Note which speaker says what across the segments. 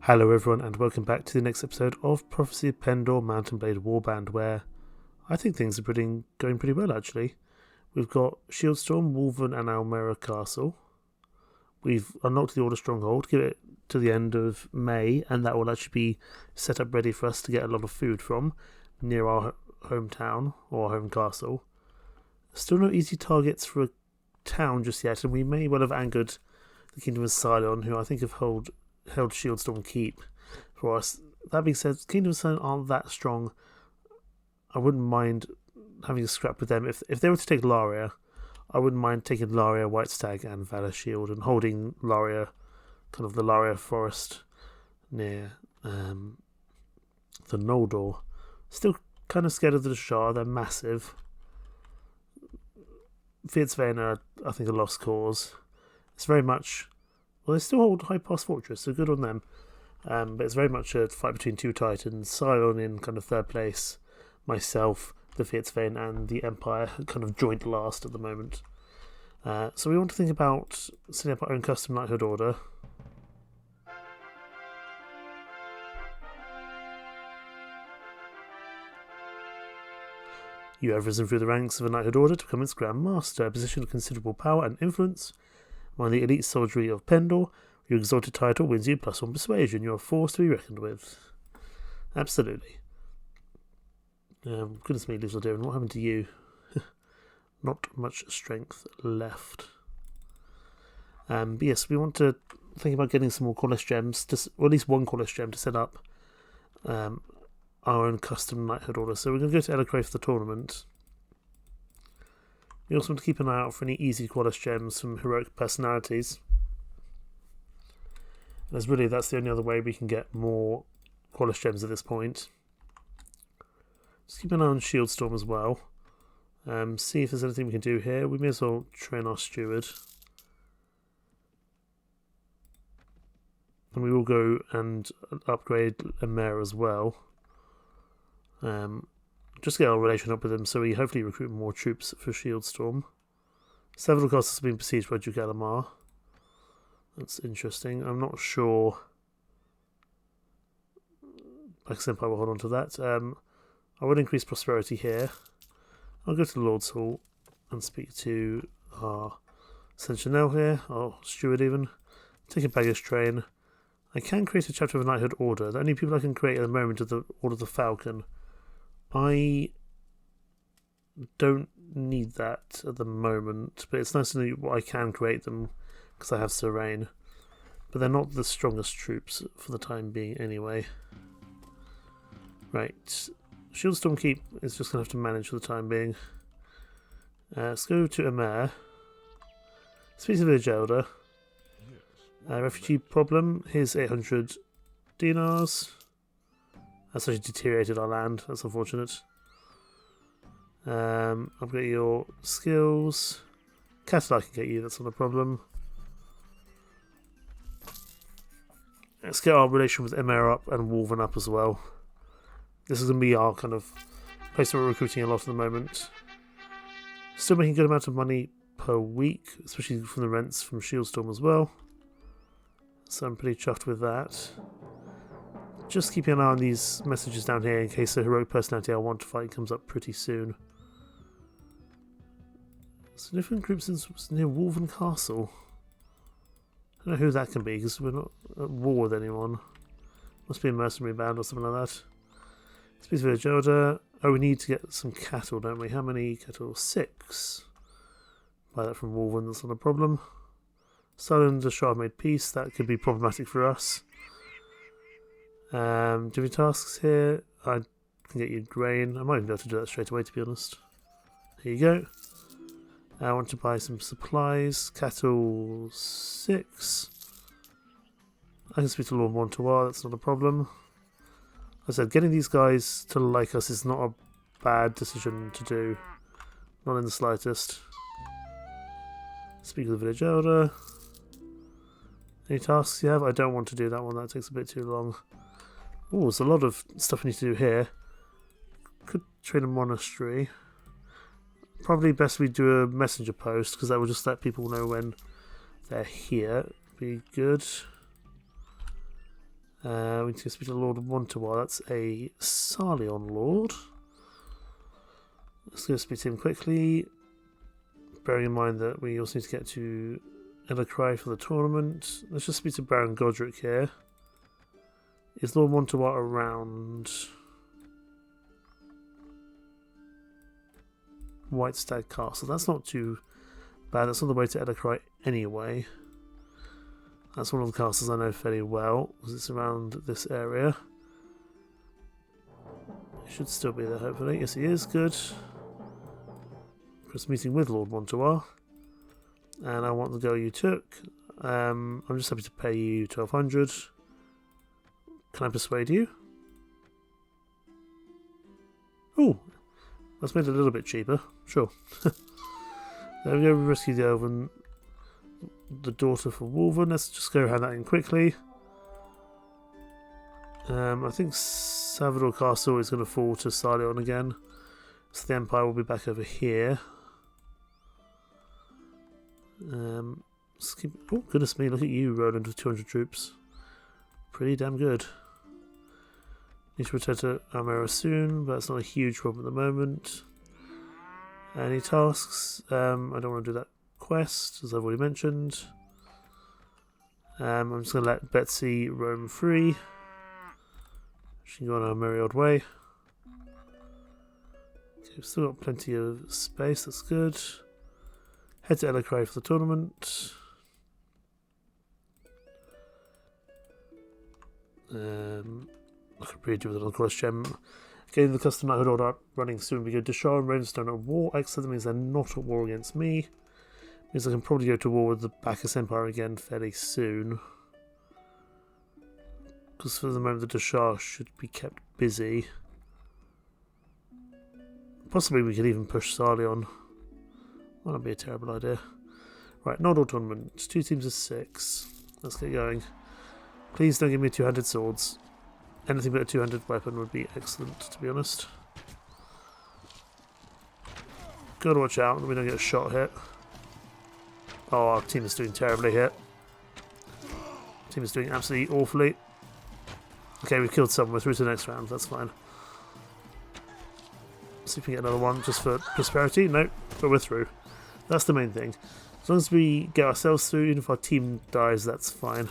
Speaker 1: Hello everyone and welcome back to the next episode of Prophecy of Pendor Mountain Blade Warband, where I think things are going pretty well actually. We've got Shieldstorm, Wolven and Almera Castle. We've unlocked the Order Stronghold, give it to the end of May, and that will actually be set up ready for us to get a lot of food from near our hometown or our home castle. Still no easy targets for a town just yet, and we may well have angered the Kingdom of Cylon, who I think have held Shieldstorm Keep for us. That being said, Kingdom of Cylon aren't that strong. I wouldn't mind having a scrap with them. If they were to take Laria, I wouldn't mind taking Laria, White Stag and Valor Shield and holding Laria, kind of the Laria forest near the Noldor. Still kind of scared of the Shah, they're massive. Huithril are, I think, a lost cause. It's very much... Well, they still hold High Pass Fortress, so good on them. But it's very much a fight between two titans. Cylon in kind of third place, myself, the Huithril and the Empire kind of joint last at the moment. So we want to think about setting up our own custom knighthood order. You have risen through the ranks of a knighthood order to become its Grand Master, a position of considerable power and influence. Among the elite soldiery of Pendor, your exalted title wins you +1 persuasion. You are a force to be reckoned with. Absolutely. Goodness me, little Darren, what happened to you? Not much strength left. But yes, we want to think about getting some more Qualist gems, or at least one Qualist gem to set up our own custom knighthood order. So we're going to go to Elecray for the tournament. We also want to keep an eye out for any easy Qualist gems from heroic personalities. And that's the only other way we can get more Qualist gems at this point. Just keep an eye on Shieldstorm as well. See if there's anything we can do here. We may as well train our steward. And we will go and upgrade Amera as well. Just get our relation up with him so we hopefully recruit more troops for Shieldstorm. Several castles have been besieged by Duke Alamar. That's interesting. I'm not sure Baccus Empire will hold on to that. I would increase prosperity here. I'll go to the Lord's Hall and speak to our Sentinel here, our steward even. Take a baggage train. I can create a chapter of a knighthood order. The only people I can create at the moment are the Order of the Falcon. I don't need that at the moment, but it's nice to know what I can create them because I have Serene. But they're not the strongest troops for the time being anyway. Right, Shieldstorm Keep is just going to have to manage for the time being. Let's go to Amer. Speak to the village elder. Refugee problem. Here's 800 dinars. That's actually deteriorated our land. That's unfortunate. Upgrade your skills. Cattle I can get you. That's not a problem. Let's get our relation with Emir up and Wolven up as well. This is going to be our kind of place where we're recruiting a lot at the moment. Still making a good amount of money per week, especially from the rents from Shieldstorm as well. So I'm pretty chuffed with that. Just keeping an eye on these messages down here in case the heroic personality I want to fight comes up pretty soon. Significant groups near Wolven Castle. I don't know who that can be because we're not at war with anyone. Must be a mercenary band or something like that. Speak to village elder. Oh, we need to get some cattle, don't we? How many cattle? 6. Buy that from Wolven, that's not a problem. Silent the Shah made peace, that could be problematic for us. Do you have any tasks here? I can get you grain. I might even be able to do that straight away, to be honest. Here you go. I want to buy some supplies. Cattle 6. I can speak to Lord Montoir, that's not a problem. As I said, getting these guys to like us is not a bad decision to do. Not in the slightest. Speak to the village elder. Any tasks you have? I don't want to do that one, that takes a bit too long. Oh, there's a lot of stuff we need to do here. Could train a monastery. Probably best we do a messenger post because that will just let people know when they're here. Be good. We need to speak to Lord Wantawa. That's a Sarleon Lord. Let's go speak to him quickly. Bearing in mind that we also need to get to Elecry for the tournament. Let's just speak to Baron Godric here. Is Lord Wantawa around? White Stag Castle. That's not too bad. That's on the way to Elecry anyway. That's one of the castles I know fairly well because it's around this area. He should still be there, hopefully. Yes, he is. Good. Just meeting with Lord Wantawa, and I want the girl you took. I'm just happy to pay you 1,200. Can I persuade you? Oh, that's made it a little bit cheaper. Sure. There we go. We rescued the Elven, the daughter for Wolven. Let's just go hand that in quickly. I think Savador Castle is going to fall to Sarleon again, so the Empire will be back over here. Oh, goodness me, look at you, Roland, with 200 troops. Pretty damn good. Need to return to Almera soon, but it's not a huge problem at the moment. Any tasks? I don't want to do that quest, as I've already mentioned. I'm just going to let Betsy roam free. She can go on her merry old way. Okay, we've still got plenty of space, that's good. Head to Elecry for the tournament. I could really do with another cross gem. Getting the custom knighthood order up running soon. We go Deshar and Ravenstone at war. Excellent, that means they're not at war against me. Means I can probably go to war with the Baccus Empire again fairly soon. Because for the moment the Deshar should be kept busy. Possibly we could even push Sarleon. Might not be a terrible idea. Right, Nodal tournament. 2 teams of 6. Let's get going. Please don't give me 200 swords. Anything but a 200 weapon would be excellent, to be honest. Gotta watch out that we don't get a shot hit. Oh, our team is doing terribly here. Team is doing absolutely awfully. Okay, we've killed someone. We're through to the next round. That's fine. See if we can get another one just for prosperity. Nope, but we're through. That's the main thing. As long as we get ourselves through, even if our team dies, that's fine.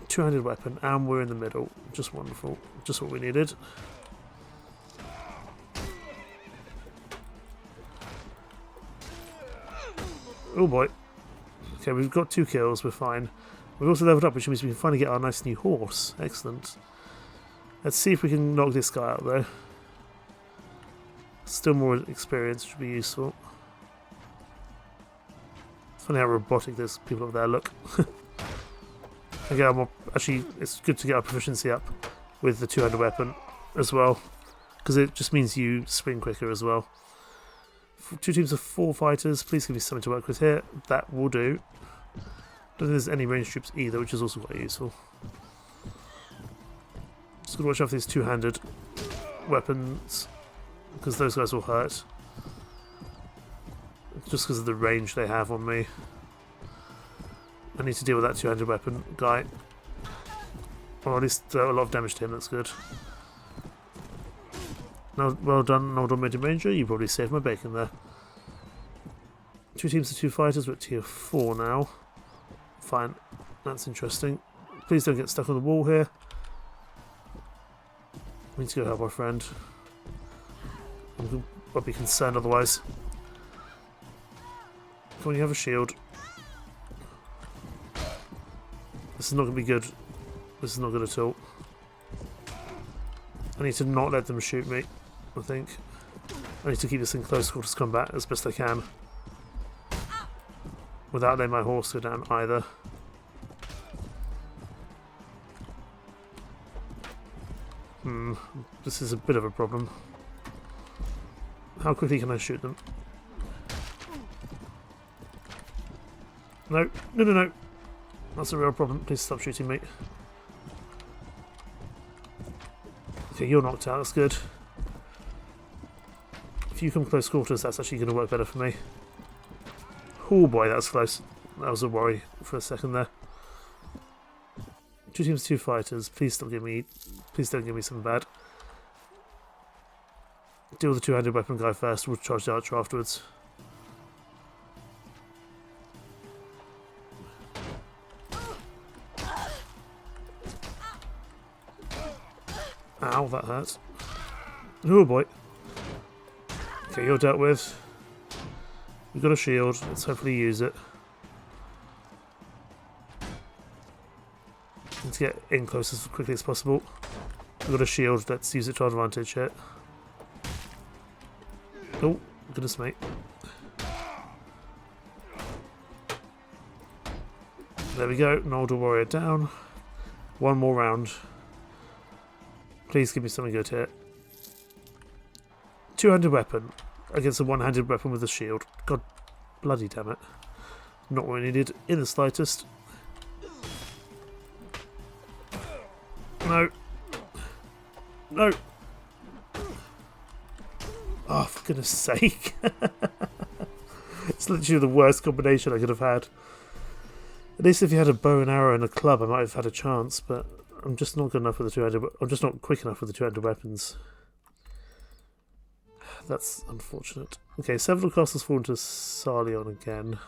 Speaker 1: 200 weapon, and we're in the middle. Just wonderful. Just what we needed. Oh boy. Okay, we've got 2 kills. We're fine. We've also leveled up, which means we can finally get our nice new horse. Excellent. Let's see if we can knock this guy out, though. Still more experience, which would be useful. It's funny how robotic those people over there look. Okay, actually, it's good to get our proficiency up with the 200 weapon as well, because it just means you swing quicker as well. 2 teams of 4 fighters. Please give me something to work with here. That will do. Don't think there's any ranged troops either, which is also quite useful. Just gotta watch out for these 2-handed weapons, because those guys will hurt. Just because of the range they have on me. I need to deal with that 200 weapon guy. Or at least a lot of damage to him, that's good. No, well done, Old Medium Ranger. You probably saved my bacon there. 2 teams of 2 fighters, we're at tier 4 now. Fine, that's interesting. Please don't get stuck on the wall here. We need to go help our friend. I'll be concerned otherwise. Come on, you have a shield. This is not going to be good. This is not good at all. I need to not let them shoot me, I think. I need to keep this in close quarters combat as best I can. Without letting my horse go down either. This is a bit of a problem. How quickly can I shoot them? No, no, no, no. That's a real problem. Please stop shooting me. Okay, you're knocked out. That's good. If you come close quarters, that's actually going to work better for me. Oh boy, that was close. That was a worry for a second there. 2 teams, 2 fighters. Please don't give me something bad. Deal with the 2-handed weapon guy first. We'll charge the archer afterwards. Ow, that hurt. Oh boy. Okay, you're dealt with. We've got a shield. Let's hopefully use it. Let's get in close as quickly as possible. We've got a shield. Let's use it to our advantage here. Oh, goodness mate. There we go. Nolder warrior down. One more round. Please give me something good here. 2-handed weapon against a 1-handed weapon with a shield. God bloody damn it. Not what we needed in the slightest. No. No. Oh, for goodness sake. It's literally the worst combination I could have had. At least if you had a bow and arrow and a club, I might have had a chance, but I'm just not good enough with the 2-handed. I'm just not quick enough with the 2-handed weapons. That's unfortunate. Okay, several castles fall into Sarleon again.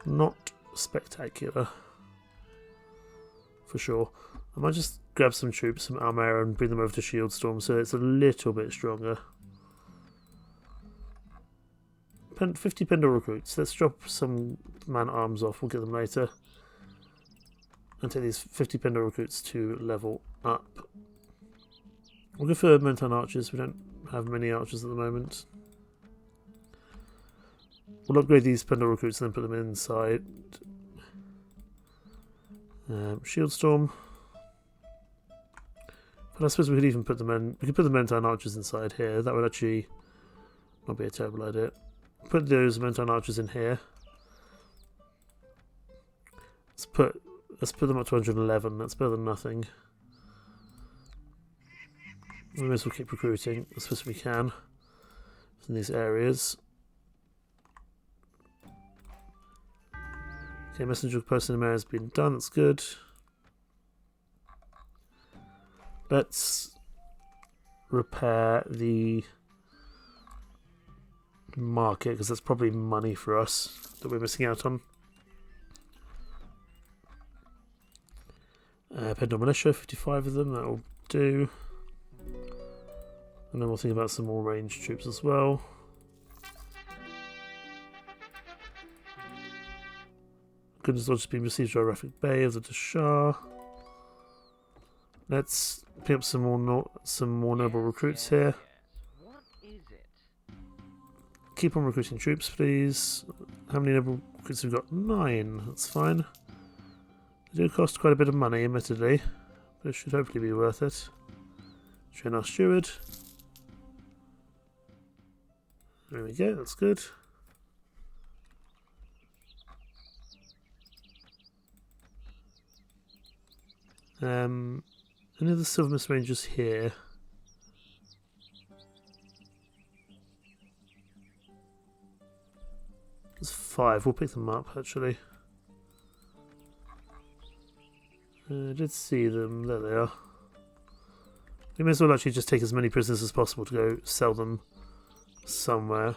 Speaker 1: Not spectacular. For sure. I might just grab some troops from Almera and bring them over to Shieldstorm so it's a little bit stronger. 50 Pendor recruits. Let's drop some man-at-arms off. We'll get them later. And take these 50 Pendor recruits to level up. We'll go for Menton archers. We don't have many archers at the moment. We'll upgrade these Pendor recruits and then put them inside. Shieldstorm. But I suppose we could even put the men. We could put the Menton archers inside here. That would actually not be a terrible idea. Put those Menton archers in here. Let's put them up to 111. That's better than nothing. We may as well keep recruiting as best we can in these areas. Okay, messenger person in the has been done. That's good. Let's repair the market because that's probably money for us that we're missing out on. Pendor militia, 55 of them, that'll do. And then we'll think about some more ranged troops as well. Goodness Lord has been received geographic bay of the Dashar. Let's pick up some more noble recruits here. Keep on recruiting troops, please. How many noble recruits have we got? 9. That's fine. They do cost quite a bit of money, admittedly, but it should hopefully be worth it. Train our steward. There we go, that's good. Any of the Silvermist Rangers here? There's 5, we'll pick them up actually. I did see them, there they are. We may as well actually just take as many prisoners as possible to go sell them somewhere.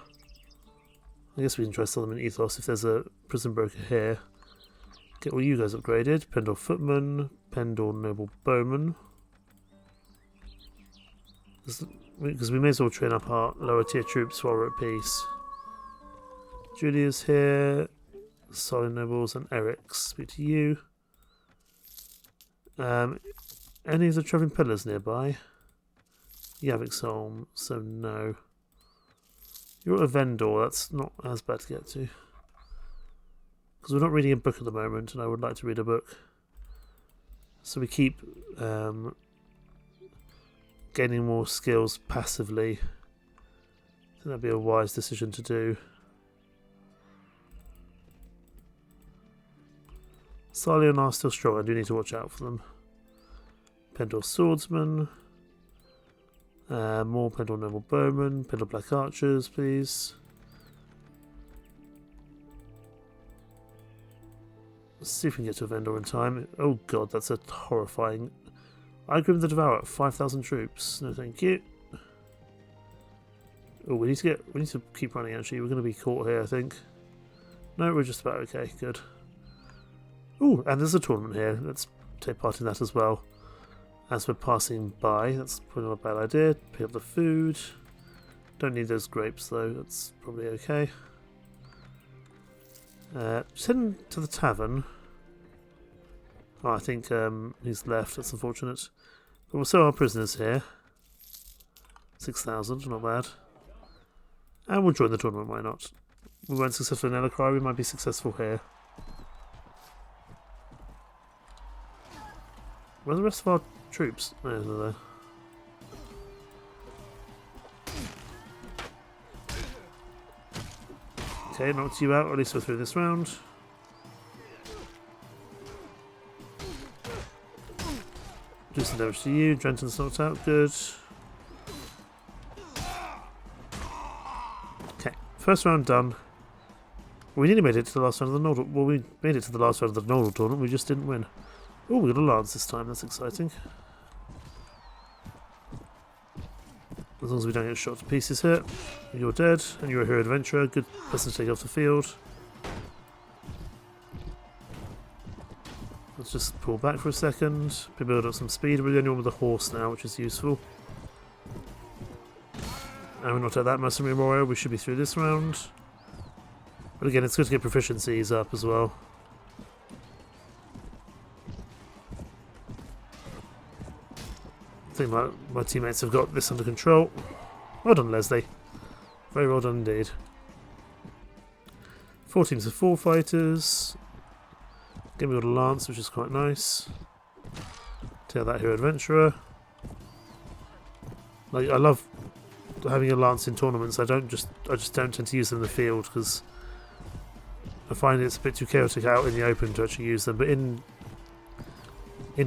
Speaker 1: I guess we can try to sell them in Ethos if there's a prison broker here. Get all you guys upgraded. Pendor Footman, Pendor Noble Bowman. Because we may as well train up our lower tier troops while we're at peace. Julia's here. Solid Nobles and Eric's. Speak to you. Any of the travelling pillars nearby? Yavixholm, so no. You're at a vendor, that's not as bad to get to. Because we're not reading a book at the moment, and I would like to read a book. So we keep gaining more skills passively. I think that'd be a wise decision to do. Sarleon are still strong, I do need to watch out for them. Pendor Swordsman. More Pendor Noble Bowmen. Pendor Black Archers, please. Let's see if we can get to a vendor in time. Oh god, that's a horrifying... Grim the Devourer at 5,000 troops. No thank you. Oh, we need to keep running actually. We're going to be caught here, I think. No, we're just about okay. Good. Oh, and there's a tournament here. Let's take part in that as well. As we're passing by, that's probably not a bad idea. Pick up the food. Don't need those grapes though. That's probably okay. Just heading to the tavern. Oh, I think he's left. That's unfortunate. But we'll sell our prisoners here. 6,000, not bad. And we'll join the tournament, why not? We weren't successful in Elacry, we might be successful here. Where's the rest of our troops? Oh, they're there. Okay, knocked you out, at least we're through this round. Do some damage to you, Drenton's knocked out, good. Okay, first round done. We nearly made it to the last round of the Nordal. Well, we made it to the last round of the Nordal tournament, we just didn't win. Oh, we got a lance this time, that's exciting. As long as we don't get shot to pieces here. You're dead, and you're a hero adventurer. Good person to take off the field. Let's just pull back for a second. Build up some speed. We're the only one with a horse now, which is useful. And we're not at that mercenary warrior. We should be through this round. But again, it's good to get proficiencies up as well. I think my teammates have got this under control. Well done, Leslie. Very well done indeed. 4 teams of 4 fighters. Again, we got a lance, which is quite nice. Take that hero adventurer. Like, I love having a lance in tournaments. I just don't tend to use them in the field because I find it's a bit too chaotic out in the open to actually use them. But in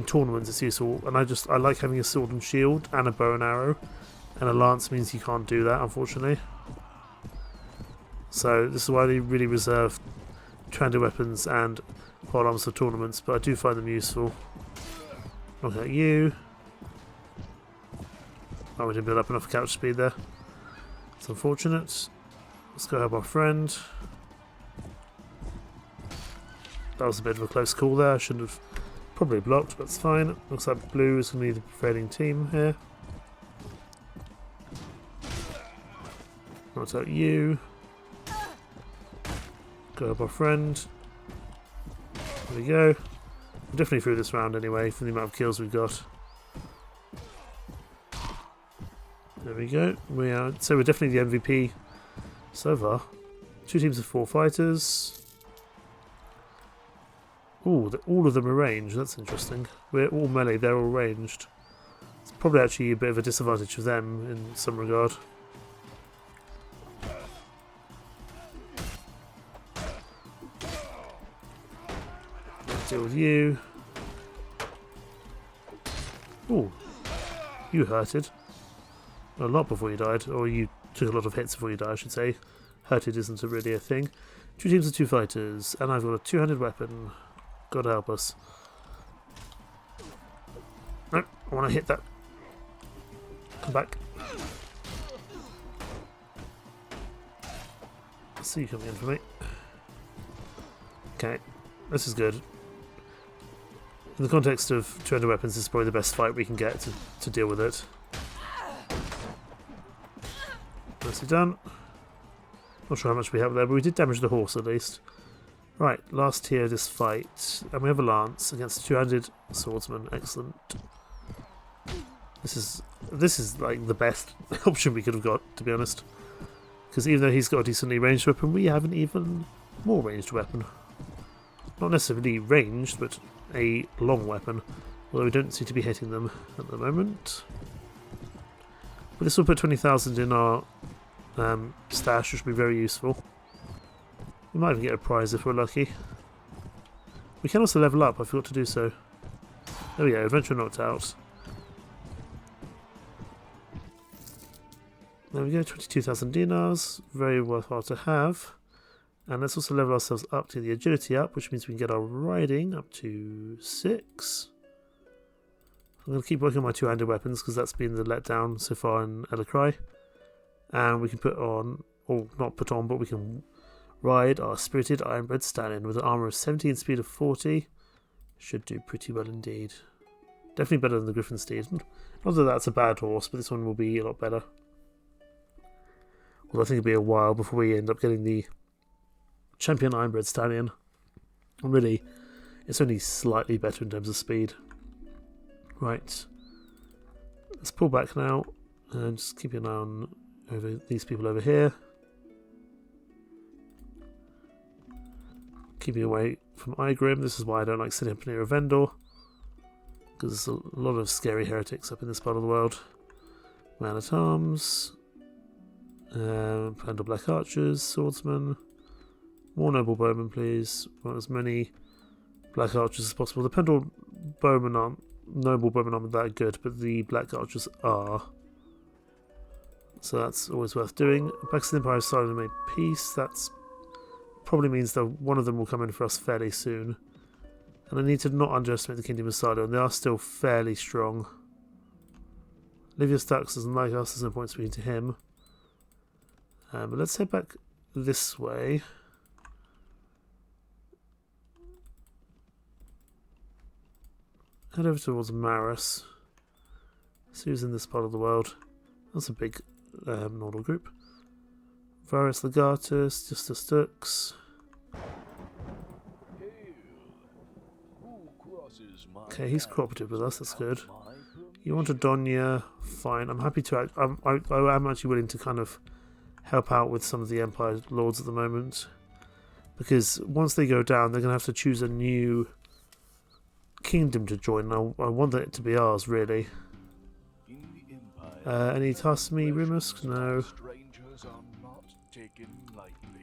Speaker 1: tournaments it's useful, and I like having a sword and shield and a bow and arrow, and a lance means you can't do that, unfortunately. So this is why they really reserve two-handed weapons and polearms for tournaments, but I do find them useful. Knock at you. Oh, we didn't build up enough couch speed there. It's unfortunate. Let's go help our friend. That was a bit of a close call there. I shouldn't have probably blocked, but it's fine. Looks like blue is going to be the prevailing team here. Knocked out you. Go help our friend. There we go. We're definitely through this round anyway, from the amount of kills we've got. There we go. So we're definitely the MVP so far. 2 teams of 4 fighters. Ooh, all of them are ranged. That's interesting. We're all melee, they're all ranged. It's probably actually a bit of a disadvantage for them in some regard. Let's deal with you. Ooh, you hurted. A lot before you died, or you took a lot of hits before you died, I should say. Hurted isn't really a thing. 2 teams of 2 fighters, and I've got a 2-handed weapon. God help us. No, I want to hit that. Come back. I see you coming in for me. Okay, this is good. In the context of 200 weapons, this is probably the best fight we can get to deal with it. Nicely done. Not sure how much we have there, but we did damage the horse at least. Right, last tier of this fight. And we have a lance against a 2-handed swordsman. Excellent. This is like the best option we could have got, to be honest. Because even though he's got a decently ranged weapon, we have an even more ranged weapon. Not necessarily ranged, but a long weapon. Although we don't seem to be hitting them at the moment. But this will put 20,000 in our stash, which will be very useful. We might even get a prize if we're lucky. We can also level up, I forgot to do so. There we go, adventure knocked out. There we go, 22,000 dinars, very worthwhile to have. And let's also level ourselves up to the agility up, which means we can get our riding up to 6. I'm going to keep working on my two-handed weapons because that's been the letdown so far in Elecry. And we can put on, or not put on, but we can ride our spirited ironbred stallion with an armour of 70 and speed of 40. Should do pretty well indeed. Definitely better than the Griffin Steed. Not that that's a bad horse, but this one will be a lot better. Although I think it'll be a while before we end up getting the champion ironbred stallion. And really, it's only slightly better in terms of speed. Right. Let's pull back now and just keep an eye on over these people over here. Keeping away from Igrim. This is why I don't like sitting up near a vendor. Because there's a lot of scary heretics up in this part of the world. Man at Arms. Pendor Black Archers. Swordsmen. More noble bowmen, please. Want as many black archers as possible. The Pendor bowmen aren't, noble bowmen aren't that good, but the black archers are. So that's always worth doing. Baccus Empire has started to make peace. That's probably means that one of them will come in for us fairly soon. And I need to not underestimate the Kingdom of Sardo, and they are still fairly strong. Livius Dux doesn't like us, there's no point speaking to him. But let's head back this way. Head over towards Maris. See who's in this part of the world. That's a big Nordal group. Varus Legatus, Justus Dux. Okay, he's cooperative with us, that's good. You want Adonia? Fine. I'm happy to... I am actually willing to kind of help out with some of the Empire Lords at the moment. Because once they go down, they're going to have to choose a new kingdom to join. I want it to be ours, really. Any Tarsimi Rimus? No.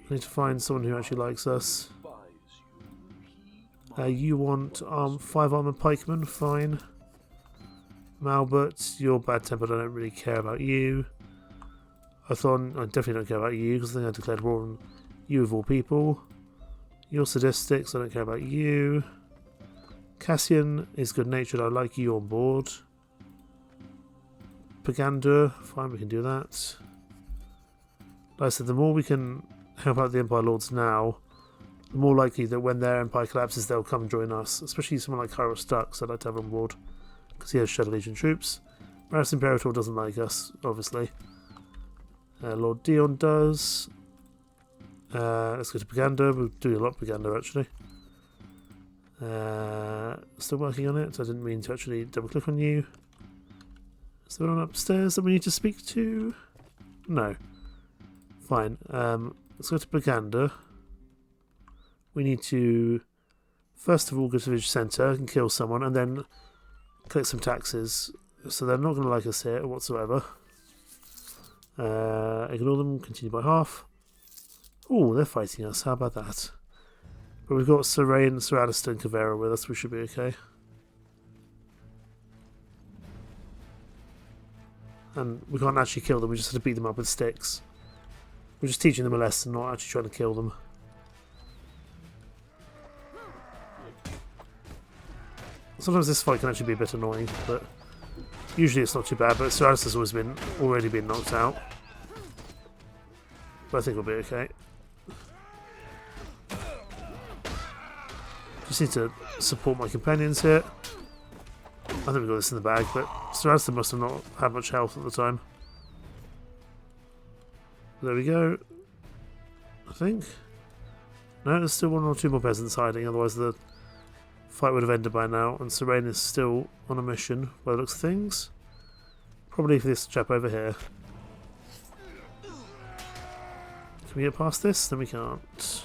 Speaker 1: I need to find someone who actually likes us. You want 5 armoured pikemen? Fine. Malbert, you're bad-tempered, I don't really care about you. Othon, I definitely don't care about you because I think I declared war on you of all people. You're sadistic, so I don't care about you. Cassian is good-natured, I like you on board. Pagandur, fine, we can do that. Like I said, the more we can help out the Empire Lords now, the more likely that when their empire collapses, they'll come join us. Especially someone like Kairos Dux, I'd like to have on board, because he has Shadow Legion troops. Maris Imperator doesn't like us, obviously. Lord Dion does. Let's go to Pagandur. We're doing a lot of Pagandur, actually. Still working on it. I didn't mean to actually double-click on you. Is there anyone upstairs that we need to speak to? No. Fine. Let's go to Pagandur. We need to, first of all, go to the village centre and kill someone, and then collect some taxes. So they're not going to like us here whatsoever. Ignore them, continue by half. Oh, they're fighting us, how about that? But we've got Serain, Sir Alistair and Kavera with us, we should be okay. And we can't actually kill them, we just have to beat them up with sticks. We're just teaching them a lesson, not actually trying to kill them. Sometimes this fight can actually be a bit annoying, but usually it's not too bad. But Sir Alistair's already been knocked out. But I think we'll be okay. Just need to support my companions here. I think we got this in the bag, but Sir Alistair must have not had much health at the time. There we go. I think. No, there's still 1 or 2 more peasants hiding, otherwise the fight would have ended by now, and Serain is still on a mission by the looks of things. Probably for this chap over here. Can we get past this? No, we can't.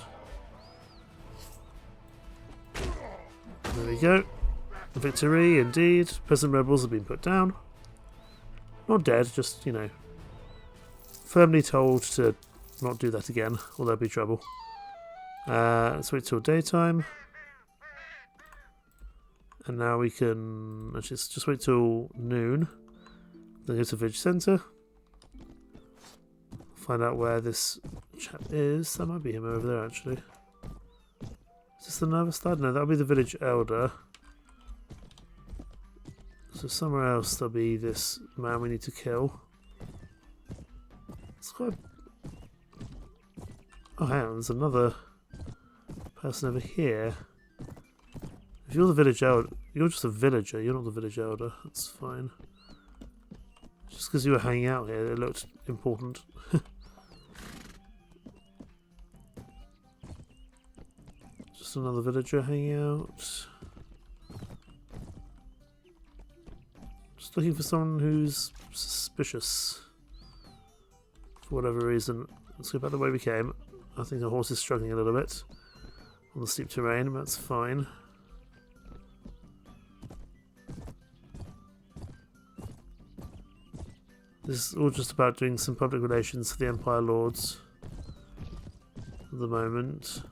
Speaker 1: There we go. Victory, indeed. Peasant rebels have been put down. Not dead, just, you know, firmly told to not do that again, or there'll be trouble. Let's wait till daytime. And now we can actually just wait till noon. Then go to the village centre. find out where this chap is. That might be him over there, actually. Is this the nervous stud? No, that'll be the village elder. So somewhere else there'll be this man we need to kill. It's quite... Oh, hang on, there's another person over here. If you're the village elder, you're just a villager, you're not the village elder. That's fine. Just because you were hanging out here, it looked important. Just another villager hanging out. Just looking for someone who's suspicious. For whatever reason. Let's go back the way we came. I think the horse is struggling a little bit on the steep terrain, but that's fine. This is all just about doing some public relations for the Empire Lords at the moment.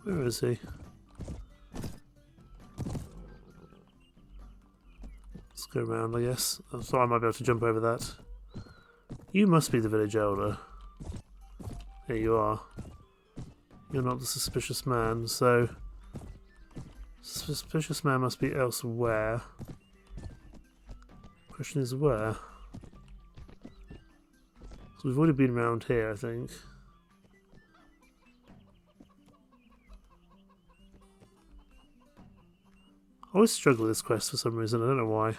Speaker 1: Where is he? Let's go around, I guess. I thought I might be able to jump over that. You must be the village elder. Here you are. You're not the suspicious man, so... Suspicious man must be elsewhere. Question is where? So we've already been around here, I think. I always struggle with this quest for some reason, I don't know why.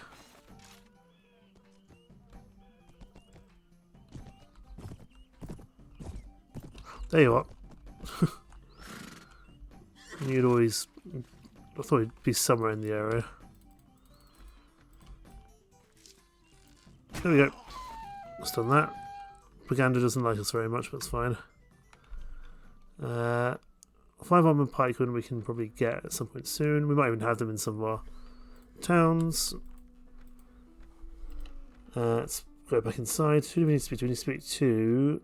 Speaker 1: There you are. You'd always... I thought he'd be somewhere in the area. There we go. Just done that. Propaganda doesn't like us very much, but it's fine. 5 armored pikemen we can probably get at some point soon. We might even have them in some of our towns. Let's go back inside. Who do we need to speak to? We need to speak to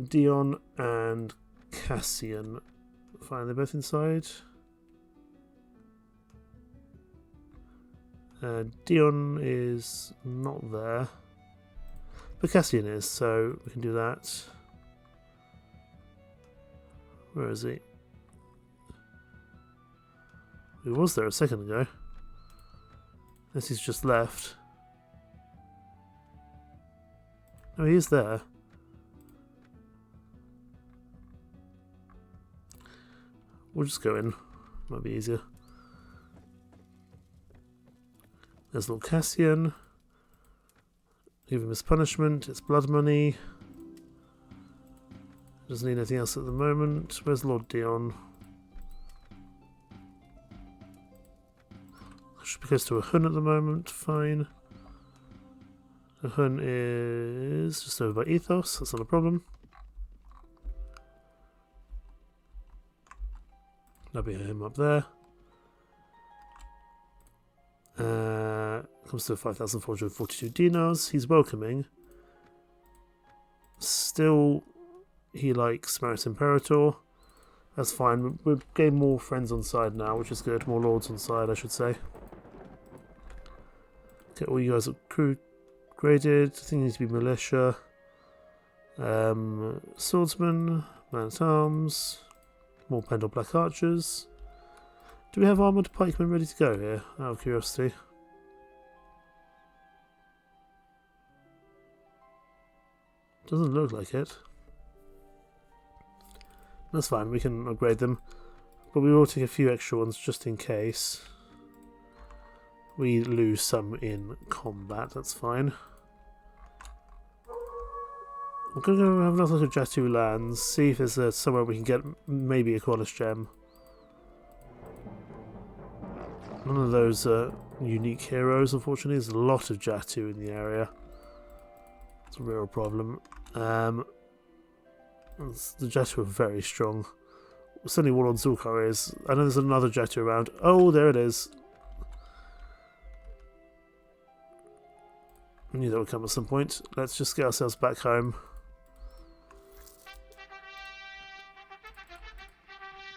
Speaker 1: Dion and Cassian. Fine, they're both inside. Dion is not there. But Cassian is, so we can do that. Where is he? He was there a second ago. Unless he's just left. Oh, he is there. We'll just go in. Might be easier. There's Lord Cassian. Give him his punishment. It's blood money. Doesn't need anything else at the moment. Where's Lord Dion? Should be close to a Hun at the moment. Fine. A Hun is just over by Ethos. That's not a problem. That'll be him up there. Comes to 5,442 dinars. He's welcoming. Still, he likes Maris Imperator. That's fine. We've gained more friends on side now, which is good. More lords on side, I should say. Okay, all you guys are crew graded. I think you need to be militia. Swordsman, man at arms. More Pendor Black Archers. Do we have armoured pikemen ready to go here? Out of curiosity. Doesn't look like it. That's fine, we can upgrade them. But we will take a few extra ones just in case. We lose some in combat, that's fine. I'm going to go have another look at Jatu lands, see if there's somewhere we can get maybe a Cornish gem. None of those are unique heroes, unfortunately. There's a lot of Jatu in the area. It's a real problem. The Jatu are very strong. Certainly Warlord Zulkar is. I know there's another Jatu around. Oh, there it is. I knew that would come at some point. Let's just get ourselves back home.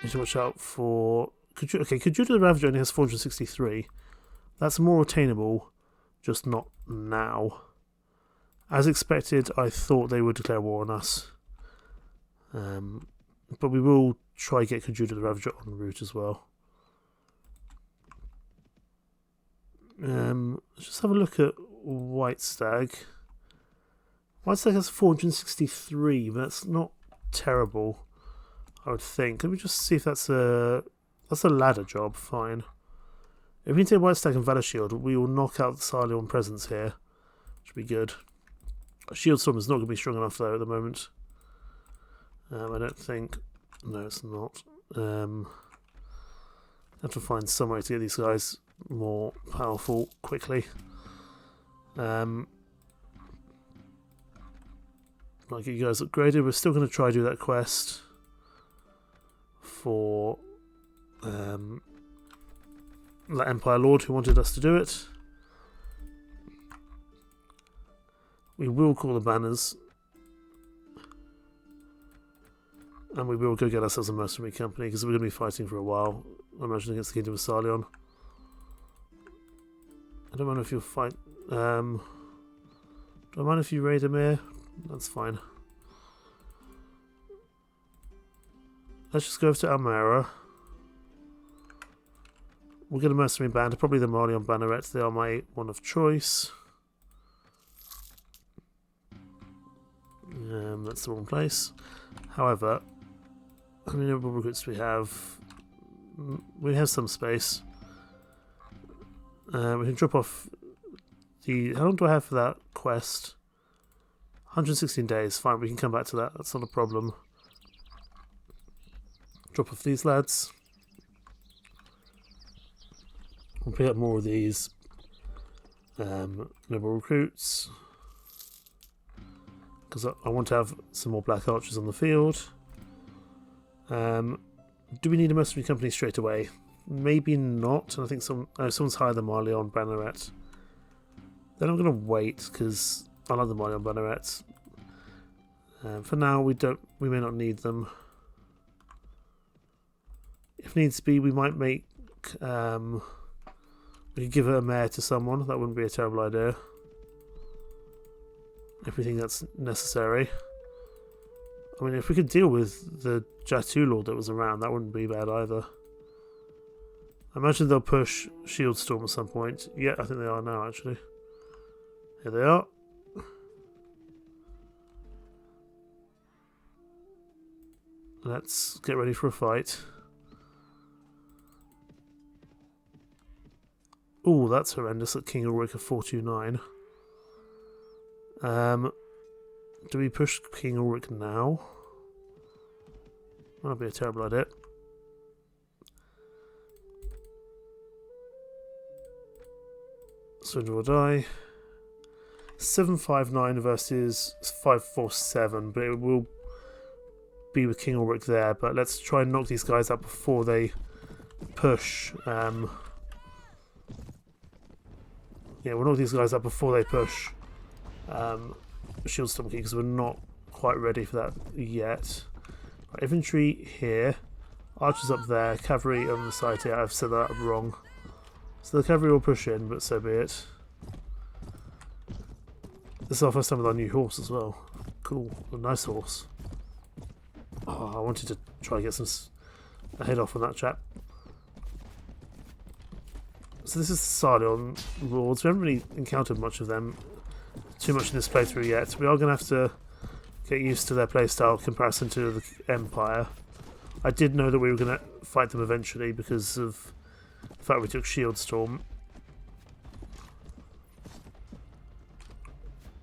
Speaker 1: Need to watch out for Khajuda the Ravager only has 463. That's more attainable, just not now. As expected, I thought they would declare war on us. But we will try get Khajuda the Ravager en route as well. Let's just have a look at White Stag. White Stag has 463, but that's not terrible, I would think. Let me just see if that's a ladder job. Fine. If we can take White Stag and Valor Shield, we will knock out the Sarleon presence here. Should be good. Shield Storm is not going to be strong enough though at the moment. I don't think. No, it's not. Have to find some way to get these guys more powerful quickly. Might get you guys upgraded. We're still going to try to do that quest for the Empire Lord who wanted us to do it. We will call the banners. And we will go get ourselves a mercenary company because we're going to be fighting for a while. I imagine against the Kingdom of Sarleon. I don't mind if you'll fight. Do I mind if you raid Emir? That's fine. Let's just go over to Almera. We'll get a mercenary band, probably the Marleon Bannerets. They are my one of choice. That's the wrong place. However, how many noble recruits do we have? We have some space. We can drop off the... How long do I have for that quest? 116 days. Fine, we can come back to that. That's not a problem. Drop off these lads. We'll pick up more of these noble recruits. Because I want to have some more Black Archers on the field. Do we need a mercenary company straight away? Maybe not. And I think someone's higher than Marleon Banneret. Then I'm going to wait because I like the Marleon Bannerets. For now, we may not need them. If needs be, we might make. We could give a mare to someone. That wouldn't be a terrible idea. If we think that's necessary. I mean, if we could deal with the Jatu Lord that was around, that wouldn't be bad either. I imagine they'll push Shield Storm at some point. Yeah, I think they are now, actually. Here they are. Let's get ready for a fight. Oh, that's horrendous at King Ulrich of 429. Do we push King Ulrich now? That'd be a terrible idea. Surrender or die. 759 versus 547, but it will be with King Ulrich there. But let's try and knock these guys out before they push. Yeah, we'll knock these guys out before they push Shield Storm King because we're not quite ready for that yet. Right, infantry here, archers up there, cavalry on the side here. I've said that wrong. So the cavalry will push in, but so be it. This is our first time with our new horse as well. Cool, a nice horse. Oh, I wanted to try and get a head off on that chap. So this is the Sarleon Lords. We haven't really encountered much of them too much in this playthrough yet. We are going to have to get used to their playstyle comparison to the Empire. I did know that we were going to fight them eventually because of the fact we took Shield Storm.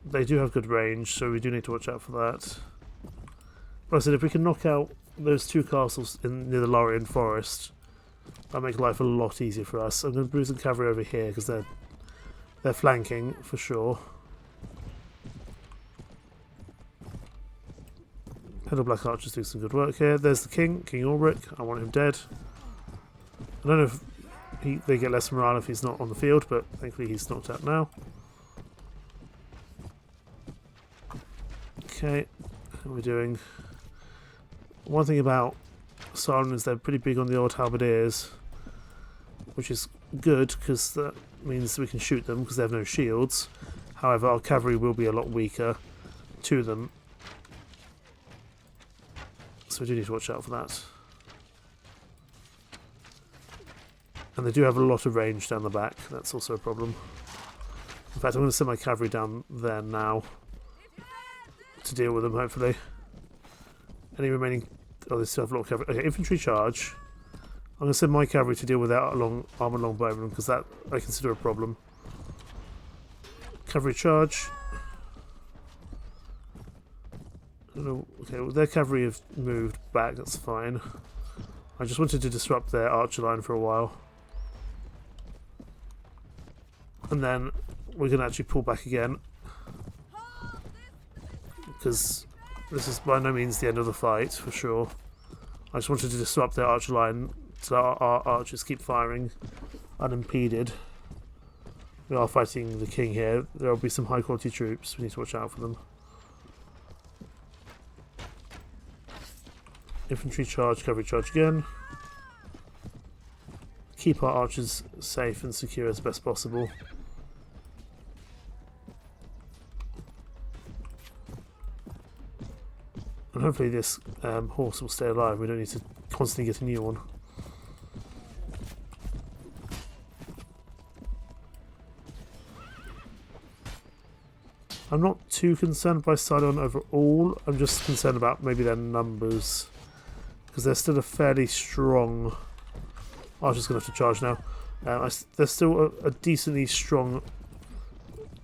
Speaker 1: They do have good range, so we do need to watch out for that. But I said if we can knock out those two castles near the Lorien Forest, that'll make life a lot easier for us. I'm going to bruise some cavalry over here because they're flanking for sure. Pedal Black Archers do some good work here. There's the King, King Ulrich. I want him dead. I don't know if they get less morale if he's not on the field, but thankfully he's knocked out now. Okay, how are we doing? One thing about Sarleon is they're pretty big on the old halberdiers. which is good because that means we can shoot them because they have no shields. However, our cavalry will be a lot weaker to them, so we do need to watch out for that. And they do have a lot of range down the back, that's also a problem. In fact, I'm going to send my cavalry down there now to deal with them, hopefully. Any remaining... Oh, they still have a lot of cavalry. Okay, infantry charge. I'm going to send my cavalry to deal with that armoured longbowmen because that I consider a problem. Cavalry charge. Okay, well, their cavalry have moved back, that's fine. I just wanted to disrupt their archer line for a while. And then we're going to actually pull back again. Because this is by no means the end of the fight, for sure. I just wanted to disrupt their archer line so our archers keep firing unimpeded. We are fighting the king here. There will be some high quality troops. We need to watch out for them. Infantry charge, cavalry charge again. Keep our archers safe and secure as best possible. And hopefully this horse will stay alive. We don't need to constantly get a new one. I'm not too concerned by Sidon overall. I'm just concerned about maybe their numbers. Because they're still a fairly strong... Archer's going to have to charge now. They're still a decently strong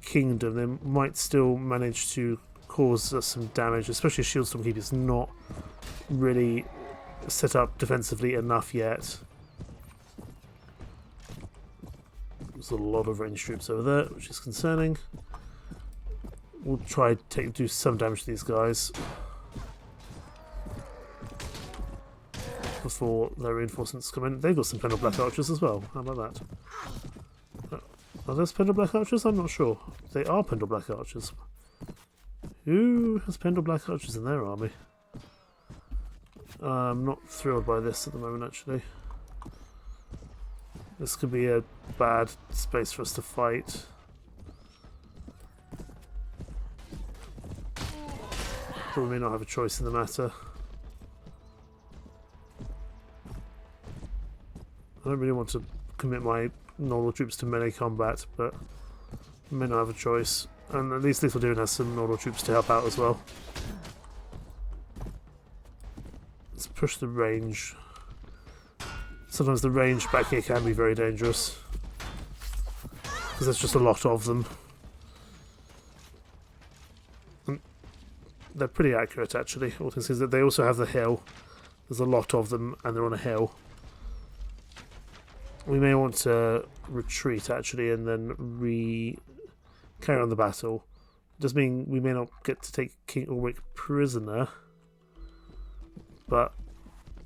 Speaker 1: kingdom. They might still manage to cause us some damage, especially Shield Stormkeeper is not really set up defensively enough yet. There's a lot of ranged troops over there, which is concerning. We'll try to do some damage to these guys before their reinforcements come in. They've got some Pendor Black Archers as well. How about that? Are those Pendor Black Archers? I'm not sure. They are Pendor Black Archers. Who has Pendor Black Archers in their army? I'm not thrilled by this at the moment, actually. This could be a bad space for us to fight. But we may not have a choice in the matter. I don't really want to commit my normal troops to melee combat, but we may not have a choice. And at least Little Doon has some normal troops to help out as well. Let's push the range. Sometimes the range back here can be very dangerous, because there's just a lot of them. And they're pretty accurate, actually. All things is that they also have the hill. There's a lot of them, and they're on a hill. We may want to retreat, actually, and then carry on the battle. Does mean we may not get to take King Ulrich prisoner, but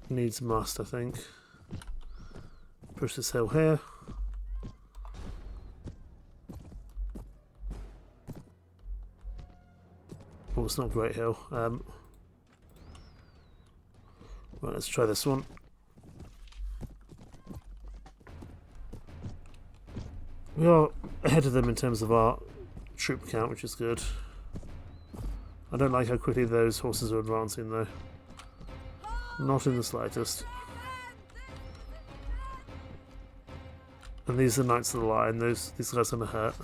Speaker 1: needs must, I think. Push this hill here. Oh, it's not a great hill. Right, let's try this one. We are ahead of them in terms of our troop count, which is good. I don't like how quickly those horses are advancing, though. Not in the slightest. And these are Knights of the Lion. These guys are going to hurt.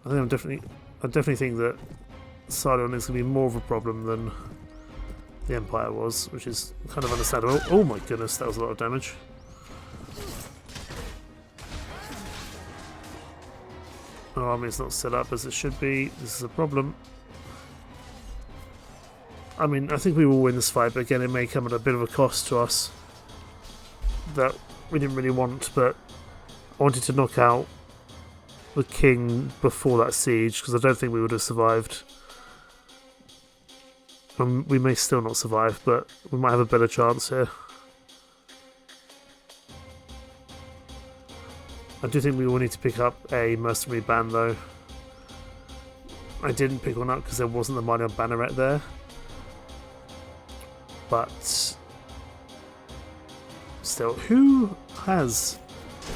Speaker 1: I definitely think that Sidon is going to be more of a problem than the Empire was, which is kind of understandable. Oh my goodness, that was a lot of damage. Our army is not set up as it should be. This is a problem. I mean, I think we will win this fight, but again, it may come at a bit of a cost to us that we didn't really want, but I wanted to knock out the king before that siege, because I don't think we would have survived. We may still not survive, but we might have a better chance here. I do think we will need to pick up a mercenary band, though. I didn't pick one up because there wasn't the minor banneret there. But still, who has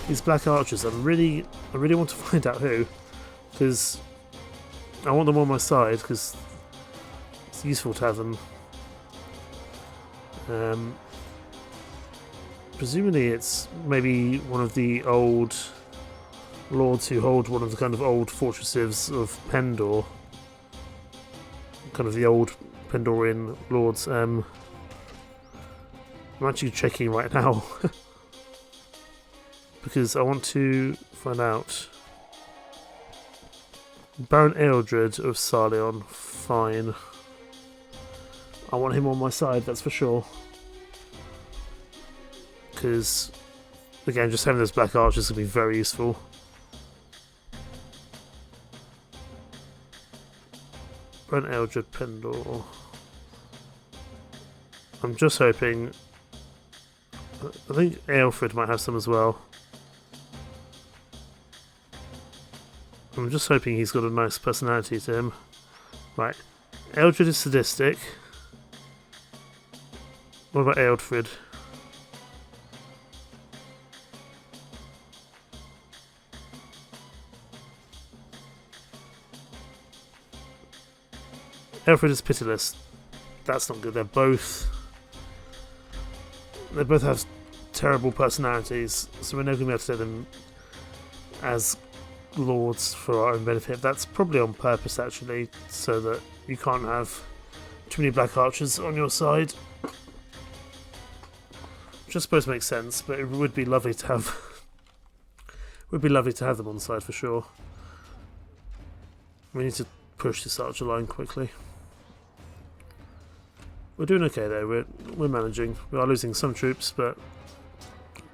Speaker 1: these black archers? I really want to find out who, because I want them on my side because it's useful to have them. Presumably it's maybe one of the old lords who hold one of the kind of old fortresses of Pendor. Kind of the old Pendorian lords. I'm actually checking right now. Because I want to find out. Baron Ealdred of Sarleon. Fine. I want him on my side, that's for sure. Because, again, just having those black archers will be very useful. Baron Ealdred Pendor. I'm just hoping. I think Aelfred might have some as well. I'm just hoping he's got a nice personality to him. Right. Ealdred is sadistic. What about Aelfred? Aelfred is pitiless. That's not good. They both have terrible personalities, so we're never going to be able to say them as lords for our own benefit. That's probably on purpose, actually, so that you can't have too many black archers on your side. Which I suppose makes sense, but it would be lovely to have. Would be lovely to have them on the side for sure. We need to push this archer line quickly. We're doing okay though. We're managing. We are losing some troops, but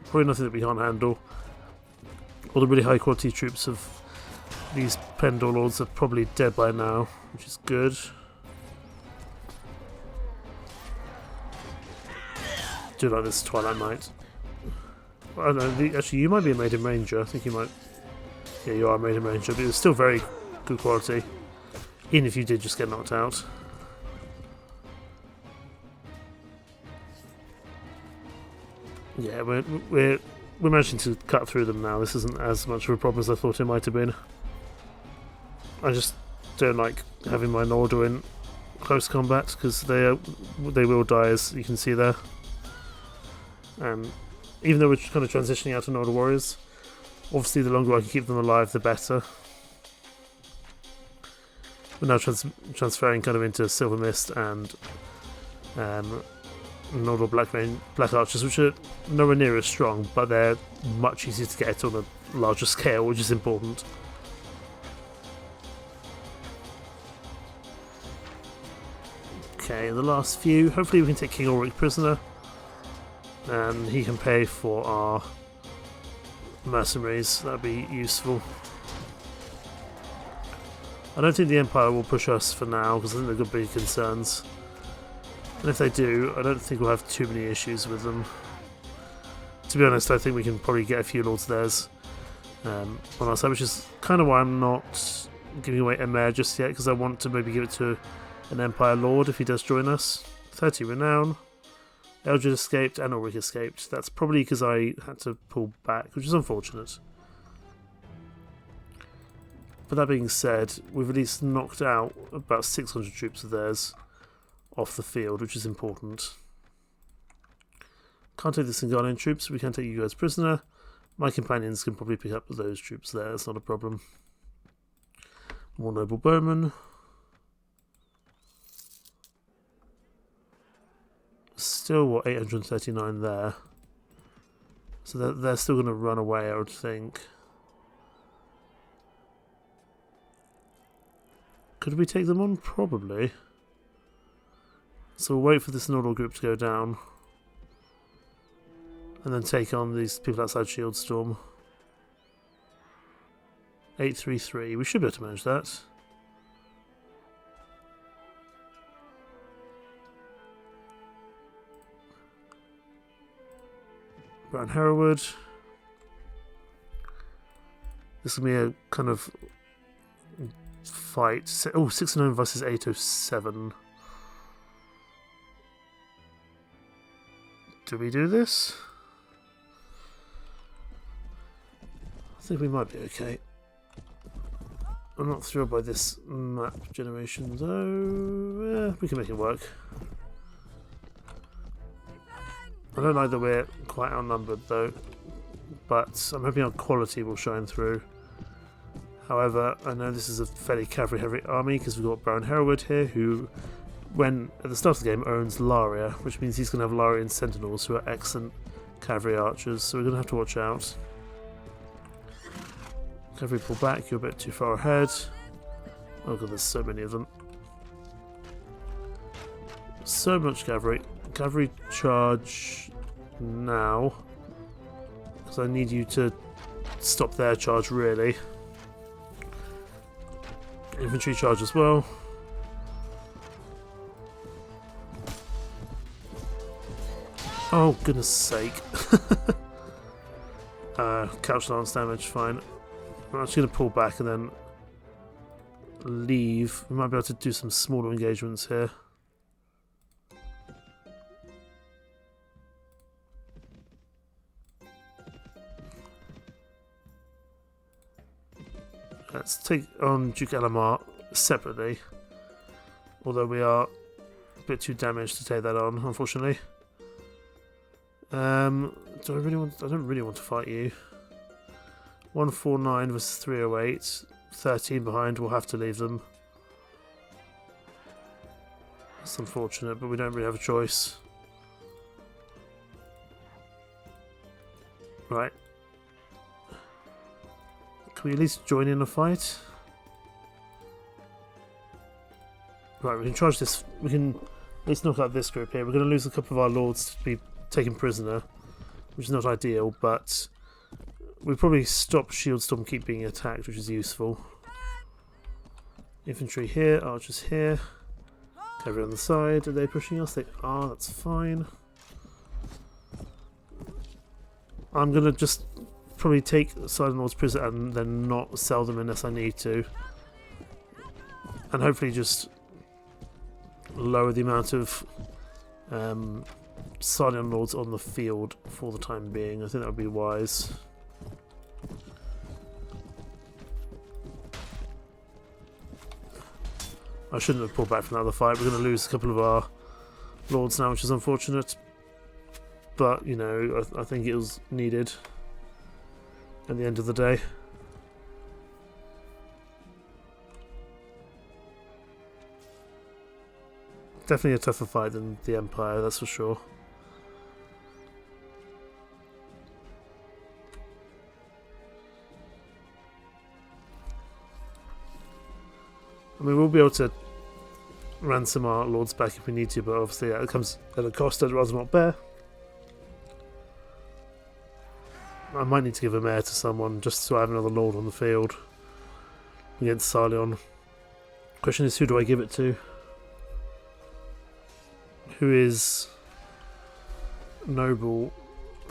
Speaker 1: probably nothing that we can't handle. All the really high quality troops of these Pendor lords are probably dead by now, which is good. Do like this Twilight Knight. I don't know. Actually, you might be a Maiden Ranger. I think you might. Yeah, you are a Maiden Ranger, but it's still very good quality, even if you did just get knocked out. Yeah, we're managing to cut through them now. This isn't as much of a problem as I thought it might have been. I just don't like having my Nordor in close combat because they will die, as you can see there. And even though we're kind of transitioning out to Nordor warriors, obviously the longer I can keep them alive, the better. We're now transferring kind of into Silver Mist and Nordor Black Archers, which are nowhere near as strong, but they're much easier to get on a larger scale, which is important. Okay, the last few. Hopefully we can take King Ulrich prisoner, and he can pay for our mercenaries. That'd be useful. I don't think the Empire will push us for now, because I think they've got big concerns. And if they do, I don't think we'll have too many issues with them. To be honest, I think we can probably get a few Lords theirs on our side, which is kind of why I'm not giving away Emer just yet, because I want to maybe give it to an Empire Lord if he does join us. 30 renown. Eldred escaped and Ulrich escaped. That's probably because I had to pull back, which is unfortunate. But that being said, we've at least knocked out about 600 troops of theirs off the field, which is important. Can't take the Singarian troops, we can take you guys prisoner. My companions can probably pick up those troops there, it's not a problem. More noble bowmen. Still, what, 839 there. So they're still going to run away, I would think. Could we take them on? Probably. So we'll wait for this Nordor group to go down. And then take on these people outside Shieldstorm. 833. We should be able to manage that. Baron Hereward. This will be a kind of fight. Oh, 609 versus 807. Do we do this? I think we might be okay. I'm not thrilled by this map generation though. We can make it work. I don't like that we're quite outnumbered though, but I'm hoping our quality will shine through. However, I know this is a fairly cavalry heavy army because we've got Baron Hereward here who, when at the start of the game, owns Laria, which means he's going to have Larian Sentinels who are excellent cavalry archers, so we're going to have to watch out. Cavalry pull back, you're a bit too far ahead. Oh god, there's so many of them. So much cavalry. Cavalry charge now, because I need you to stop their charge really. Infantry charge as well. Oh goodness sake. Couch lance damage, fine. I'm actually going to pull back and then leave. We might be able to do some smaller engagements here. Let's take on Duke Elamar separately, although we are a bit too damaged to take that on, unfortunately. Do I really want? I don't really want to fight you. 149 versus 308. 13 behind. We'll have to leave them. That's unfortunate, but we don't really have a choice. Right. Can we at least join in a fight? Right, we can charge this. We can at least knock out this group here. We're going to lose a couple of our lords to be taken prisoner, which is not ideal, but we probably stop Shieldstorm keep being attacked, which is useful. Infantry here, archers here. Cavalry on the side. Are they pushing us? They are, that's fine. I'm going to just probably take Silent Lord's prisoner and then not sell them unless I need to. And hopefully just lower the amount of Silent Lords on the field for the time being. I think that would be wise. I shouldn't have pulled back from that other fight. We're going to lose a couple of our lords now, which is unfortunate. But, you know, I think it was needed at the end of the day. Definitely a tougher fight than the Empire, that's for sure. I mean, we'll be able to ransom our lords back if we need to, but obviously it comes at a cost I'd rather not bear. I might need to give a mare to someone just so I have another lord on the field against Sarleon. Question is, who do I give it to? Who is noble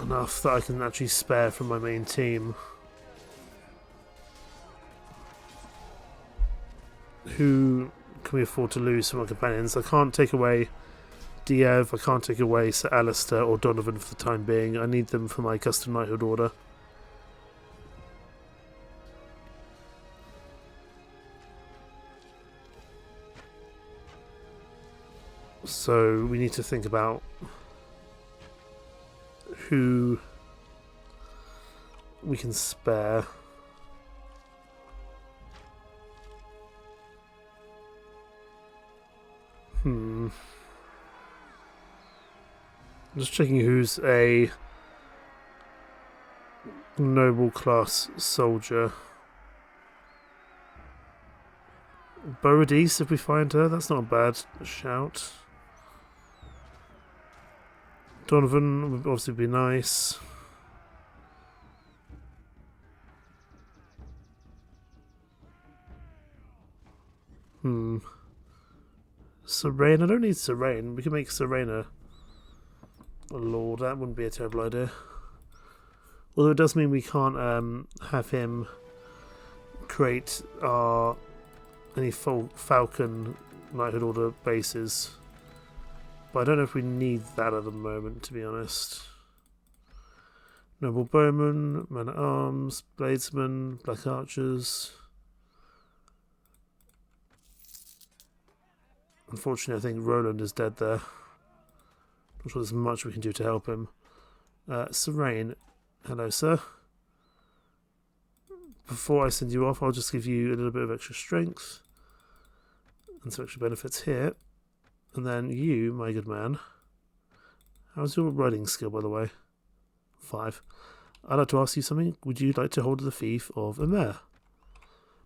Speaker 1: enough that I can actually spare from my main team? Who can we afford to lose from our companions? I can't take away Diev, I can't take away Sir Alistair or Donovan for the time being. I need them for my custom knighthood order. So we need to think about who we can spare. I'm just checking who's a noble class soldier. Borodise, if we find her, that's not a bad shout. Donovan would obviously be nice. Serene, I don't need Serene. We can make Serena a lord. That wouldn't be a terrible idea. Although it does mean we can't have him create our any Falcon Knighthood Order bases. But I don't know if we need that at the moment, to be honest. Noble Bowmen, Men at Arms, Bladesmen, Black Archers. Unfortunately, I think Roland is dead there. Not sure there's much we can do to help him. Serene, hello sir. Before I send you off, I'll just give you a little bit of extra strength and some extra benefits here. And then you, my good man, how's your riding skill, by the way? 5. I'd like to ask you something. Would you like to hold the fief of Emer?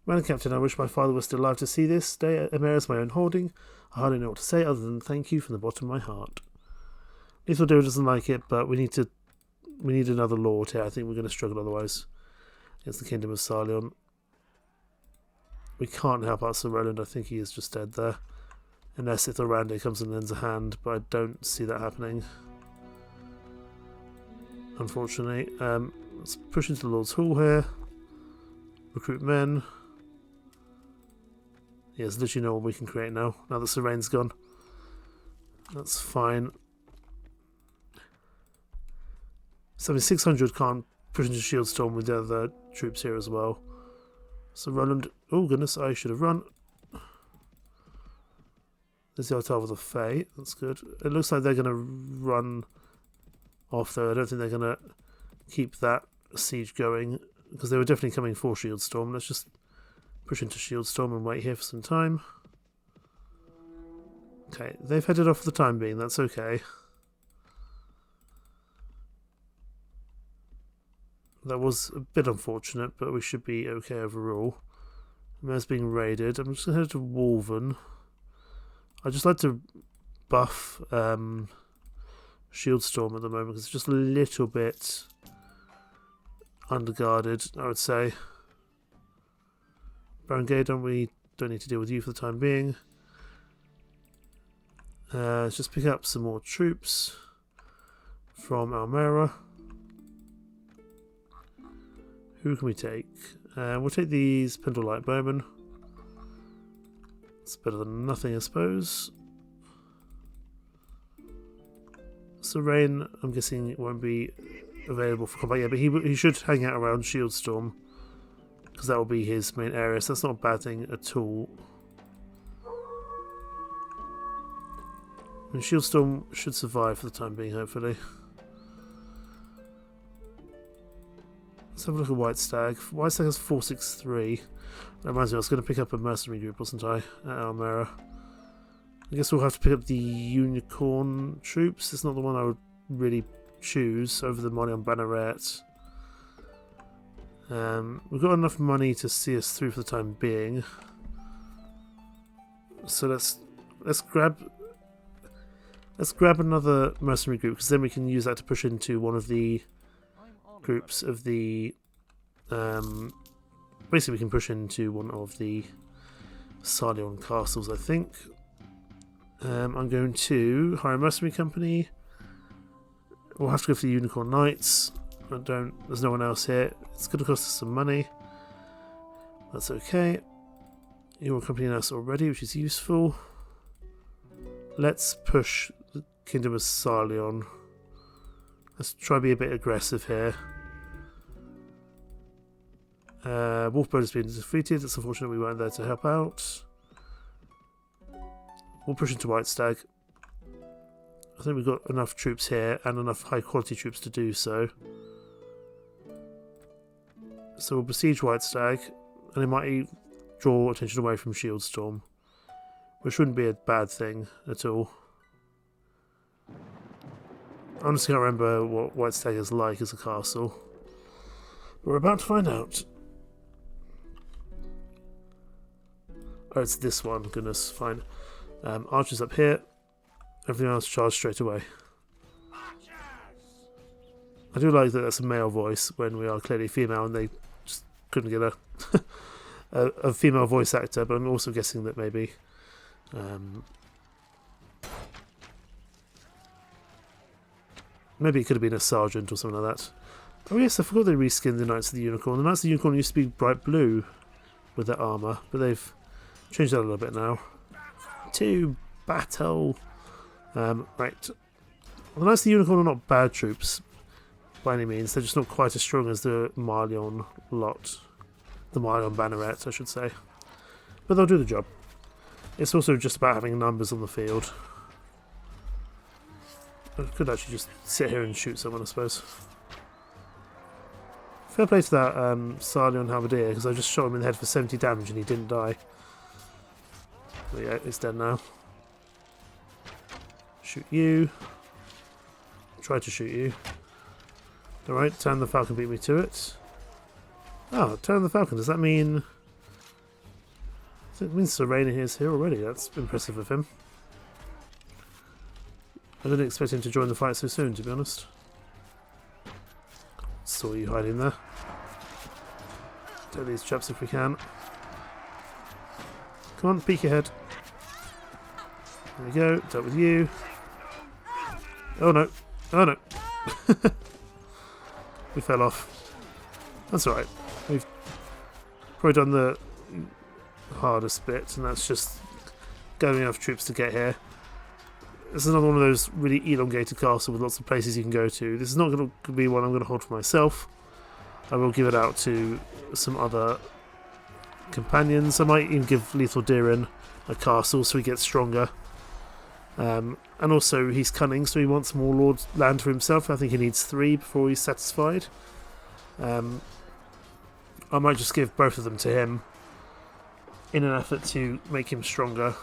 Speaker 1: Man Captain, I wish my father was still alive to see this day. Emer is my own holding. I hardly know what to say other than thank you from the bottom of my heart. Lethal Deal doesn't like it, but we need another lord here. I think we're going to struggle otherwise against the Kingdom of Sarleon. We can't help out Sir Roland. I think he is just dead there. Unless Ithorande comes and lends a hand, but I don't see that happening. Unfortunately. Let's push into the Lord's Hall here. Recruit men. Yeah, there's literally no one we can create now that Serene's gone. That's fine. 600 can't push into Shieldstorm with the other troops here as well. So Roland, oh goodness, I should have run. There's the Altar of the Fae, that's good. It looks like they're going to run off though. I don't think they're going to keep that siege going because they were definitely coming for Shieldstorm. Let's just push into Shieldstorm and wait here for some time. Okay, they've headed off for the time being, that's okay. That was a bit unfortunate, but we should be okay overall. Mayor's being raided. I'm just going to head to Wolven. I'd just like to buff Shieldstorm at the moment because it's just a little bit underguarded, I would say. Baron Gaydon, we don't need to deal with you for the time being. Let's just pick up some more troops from Almera. Who can we take? We'll take these Pendor Light Bowmen. It's better than nothing, I suppose. Serene, I'm guessing, won't be available for combat yet, but he should hang out around Shieldstorm because that will be his main area, so that's not a bad thing at all. And Shieldstorm should survive for the time being, hopefully. Let's have a look at White Stag. White Stag has 463. That reminds me, I was going to pick up a mercenary group, wasn't I, at Almera? I guess we'll have to pick up the Unicorn troops. It's not the one I would really choose over the money on Banneret. We've got enough money to see us through for the time being. So let's grab another mercenary group because then we can use that to push into one of the groups of the basically we can push into one of the Sarleon castles, I think. I'm going to hire a mercenary company. We'll have to go for the Unicorn Knights. There's no one else here. It's going to cost us some money. That's okay. You're accompanying us already, which is useful. Let's push the Kingdom of Sarleon. Let's try to be a bit aggressive here. Wolfbone has been defeated. It's unfortunate we weren't there to help out. We'll push into White Stag. I think we've got enough troops here and enough high quality troops to do so. So we'll besiege White Stag, and it might draw attention away from Shieldstorm, which wouldn't be a bad thing at all. I honestly can't remember what White Stag is like as a castle. We're about to find out. Oh, it's this one. Goodness, fine. Archers up here. Everything else charged straight away. I do like that that's a male voice when we are clearly female and they just couldn't get a female voice actor, but I'm also guessing that maybe maybe it could have been a sergeant or something like that. Oh yes, I forgot they reskinned the Knights of the Unicorn. The Knights of the Unicorn used to be bright blue with their armour, but they've Change that a little bit now. To battle. Right. Well, that's the Unicorn are not bad troops by any means. They're just not quite as strong as the Marlion lot. The Marlion Banneret, I should say. But they'll do the job. It's also just about having numbers on the field. I could actually just sit here and shoot someone, I suppose. Fair play to that Sarlion Halberdier, because I just shot him in the head for 70 damage and he didn't die. But yeah, it's dead now. Shoot you. Try to shoot you. Alright, Turn the Falcon beat me to it. Oh, Turn the Falcon, does that mean... It means Serena is here already. That's impressive of him. I didn't expect him to join the fight so soon, to be honest. Saw you hiding there. Take these chaps if we can. Come on, peek your head. There we go. Dealt with you. Oh no. Oh no. We fell off. That's alright. We've probably done the hardest bit, and that's just gathering enough troops to get here. This is another one of those really elongated castles with lots of places you can go to. This is not going to be one I'm going to hold for myself. I will give it out to some other companions. I might even give Lethal Dirin a castle so he gets stronger. And also he's cunning, so he wants more Lord land for himself. I think he needs 3 before he's satisfied. I might just give both of them to him in an effort to make him stronger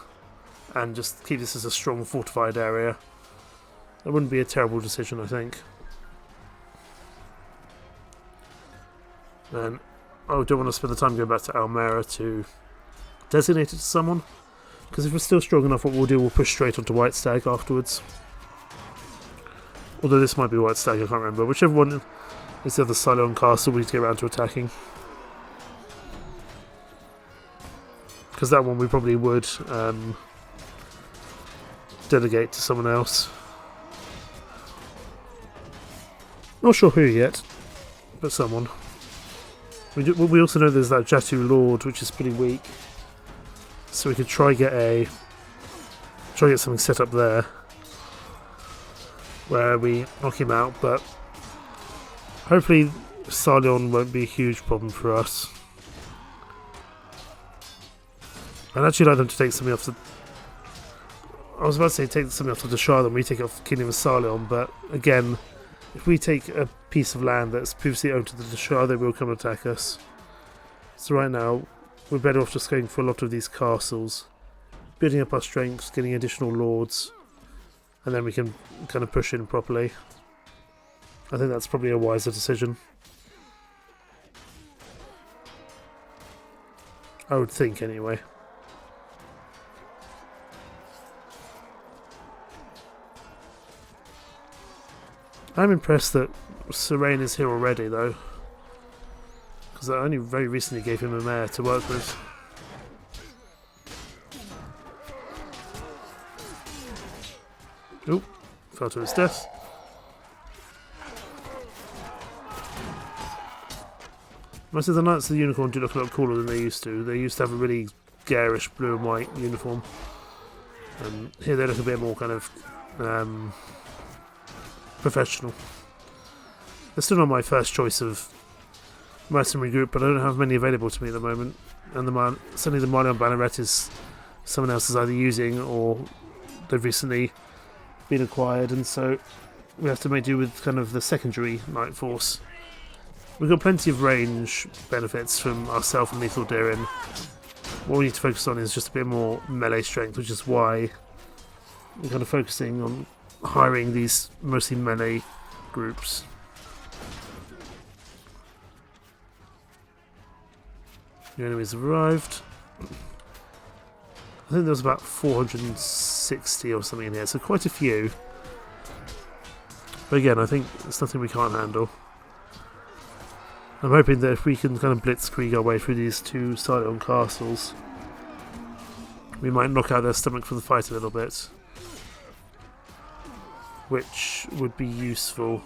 Speaker 1: and just keep this as a strong fortified area. That wouldn't be a terrible decision, I think. And I don't want to spend the time going back to Almera to designate it to someone, because if we're still strong enough, what we'll do, we'll push straight onto White Stag afterwards. Although this might be White Stag, I can't remember. Whichever one is the other Cylon castle we need to get around to attacking. Because that one we probably would delegate to someone else. Not sure who yet, but someone. We also know there's that Jatu Lord, which is pretty weak, so we could try get something set up there where we knock him out. But hopefully Sarlion won't be a huge problem for us. I'd actually like them to take something off the... I was about to say take something off the Deshard and we take it off Kingdom of Sarlion, but again, if we take a piece of land that's previously owned to the Deshard, they will come and attack us. So right now, we're better off just going for a lot of these castles, building up our strengths, getting additional lords, and then we can kind of push in properly. I think that's probably a wiser decision. I would think, anyway. I'm impressed that Serene is here already, though, because I only very recently gave him a mare to work with. Oop, fell to his death. Most of the Knights of the Unicorn do look a lot cooler than they used to. They used to have a really garish blue and white uniform. Here they look a bit more kind of professional. They're still not my first choice of mercenary group, but I don't have many available to me at the moment. And certainly the Marlion Banneret is someone else is either using or they've recently been acquired, and so we have to make do with kind of the secondary Knight Force. We've got plenty of range benefits from ourselves and Lethal Dirin. What we need to focus on is just a bit more melee strength, which is why we're kind of focusing on hiring these mostly melee groups. The enemies have arrived. I think there was about 460 or something in here, so quite a few. But again, I think it's nothing we can't handle. I'm hoping that if we can kind of blitzkrieg our way through these 2 Cylon castles, we might knock out their stomach for the fight a little bit, which would be useful.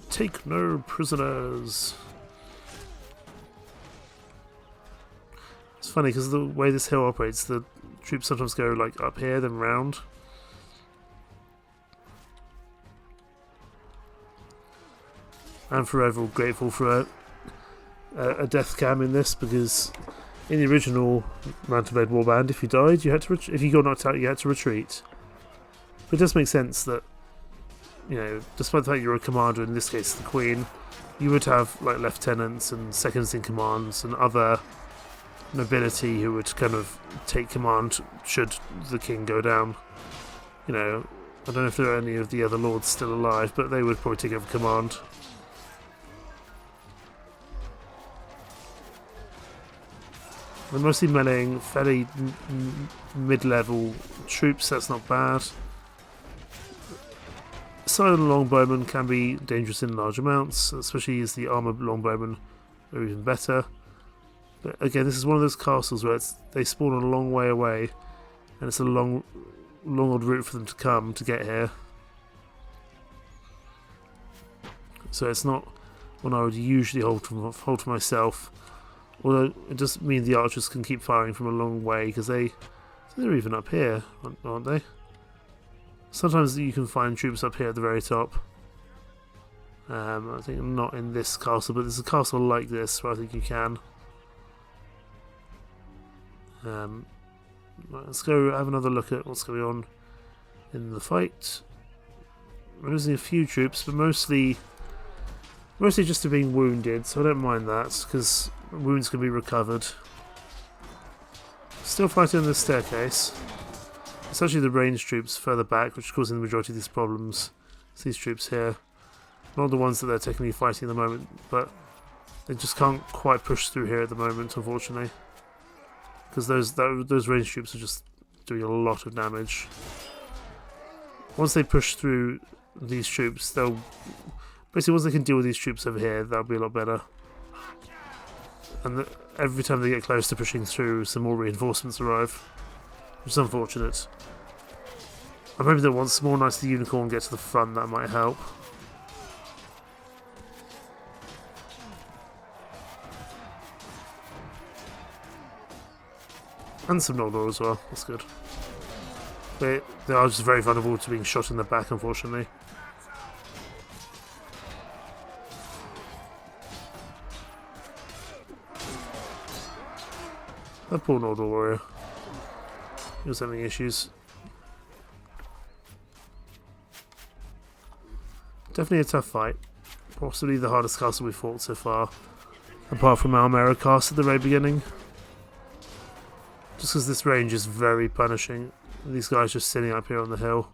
Speaker 1: Take no prisoners. Let's funny because the way this hill operates, the troops sometimes go like up here, then round. I'm forever grateful for a death cam in this, because in the original Mountain Blade Warband, if you died, you had to if you got knocked out, you had to retreat. But it does make sense that, you know, despite the fact you're a commander, in this case the Queen, you would have like lieutenants and seconds in commands and other nobility who would kind of take command should the king go down. You know, I don't know if there are any of the other lords still alive, but they would probably take over command. They're mostly meleeing fairly mid-level troops, that's not bad. Silent longbowmen can be dangerous in large amounts, especially as the armoured longbowmen are even better. But again, this is one of those castles where they spawn a long way away, and it's a long old route for them to come to get here. So it's not one I would usually hold for myself. Although it does mean the archers can keep firing from a long way, because they're even up here, aren't they? Sometimes you can find troops up here at the very top. I think not in this castle, but there's a castle like this where I think you can. Let's go have another look at what's going on in the fight. We're losing a few troops, but mostly just to being wounded, so I don't mind that, because wounds can be recovered. Still fighting on the staircase. It's actually the ranged troops further back which are causing the majority of these problems. It's these troops here. Not the ones that they're technically fighting at the moment, but they just can't quite push through here at the moment, unfortunately. Because those ranged troops are just doing a lot of damage. Once they push through these troops, they'll... Basically, once they can deal with these troops over here, that'll be a lot better. And every time they get close to pushing through, some more reinforcements arrive. Which is unfortunate. I'm hoping that once more Knights of the Unicorn get to the front, that might help. And some Noldor as well, that's good. They are just very vulnerable to being shot in the back, unfortunately. That poor Noldor warrior. He was having issues. Definitely a tough fight. Possibly the hardest castle we've fought so far. Apart from Almera Castle at the very beginning. Just because this range is very punishing. These guys just sitting up here on the hill.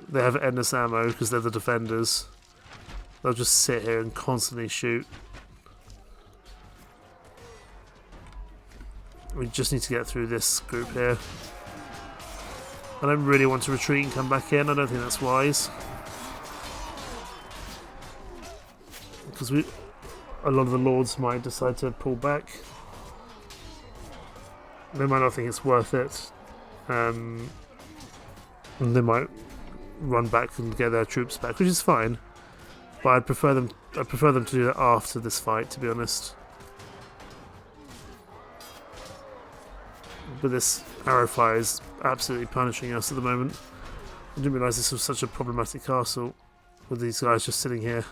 Speaker 1: They have endless ammo because they're the defenders. They'll just sit here and constantly shoot. We just need to get through this group here. I don't really want to retreat and come back in. I don't think that's wise. Because a lot of the lords might decide to pull back. They might not think it's worth it. And they might run back and get their troops back, which is fine. But I'd prefer them to do that after this fight, to be honest. But this arrow fire is absolutely punishing us at the moment. I didn't realise this was such a problematic castle with these guys just sitting here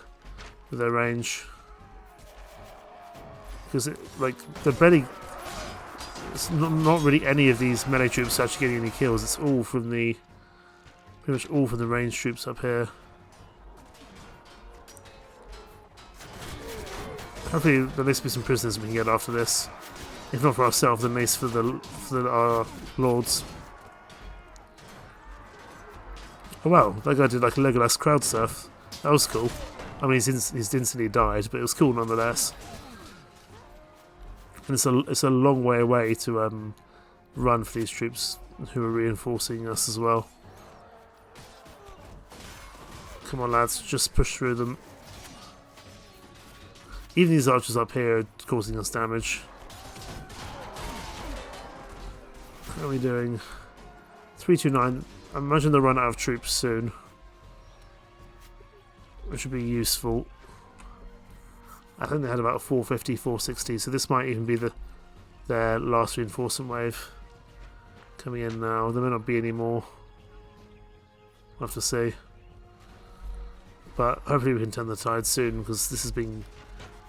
Speaker 1: with their range. Because they're barely... It's not really any of these melee troops actually getting any kills. It's all from pretty much all from the ranged troops up here. Hopefully there'll at least be some prisoners we can get after this. If not for ourselves, then at least for our lords. Oh wow, that guy did like a Legolas crowd surf. That was cool. I mean, he's instantly died, but it was cool nonetheless. And it's a long way away to run for these troops who are reinforcing us as well. Come on, lads, just push through them. Even these archers up here are causing us damage. How are we doing? 329. I imagine they'll run out of troops soon, which would be useful. I think they had about 450, 460, so this might even be the their last reinforcement wave coming in now. There may not be any more. We'll have to see. But hopefully we can turn the tide soon, because this has been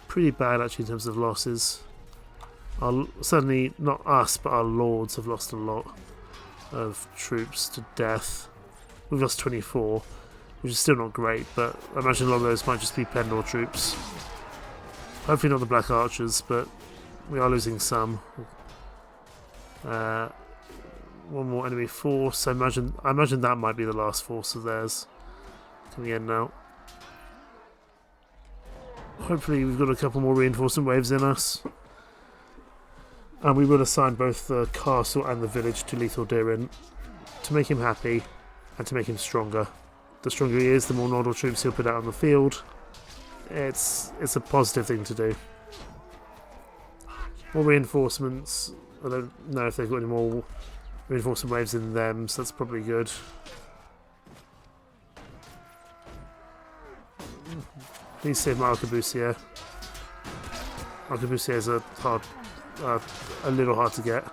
Speaker 1: pretty bad actually in terms of losses. Certainly not us, but our lords have lost a lot of troops to death. We've lost 24, which is still not great, but I imagine a lot of those might just be Pendor troops. Hopefully not the Black Archers, but we are losing some. One more enemy force. I imagine that might be the last force of theirs coming in now. Hopefully we've got a couple more reinforcement waves in us. And we will assign both the castle and the village to Lethal Dirin to make him happy and to make him stronger. The stronger he is, the more Nodal troops he'll put out on the field. It's a positive thing to do. More reinforcements. I don't know if they've got any more reinforcement waves in them, so that's probably good. Please save my Arquebusier. Arquebusier is a little hard to get.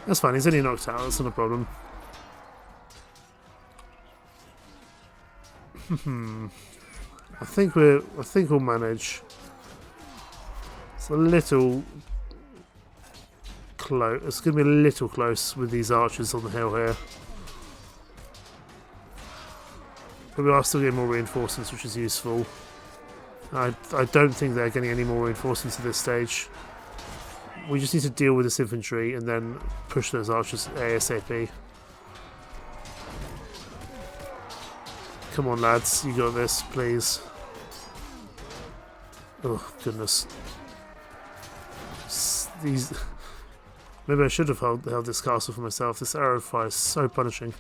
Speaker 1: That's fine, he's only knocked out, that's not a problem. I think we'll manage. It's a little close. It's going to be a little close with these archers on the hill here. But we are still getting more reinforcements, which is useful. I don't think they're getting any more reinforcements at this stage. We just need to deal with this infantry and then push those archers ASAP. Come on, lads, you got this, please. Oh, goodness. These. Maybe I should have held this castle for myself. This arrow fire is so punishing.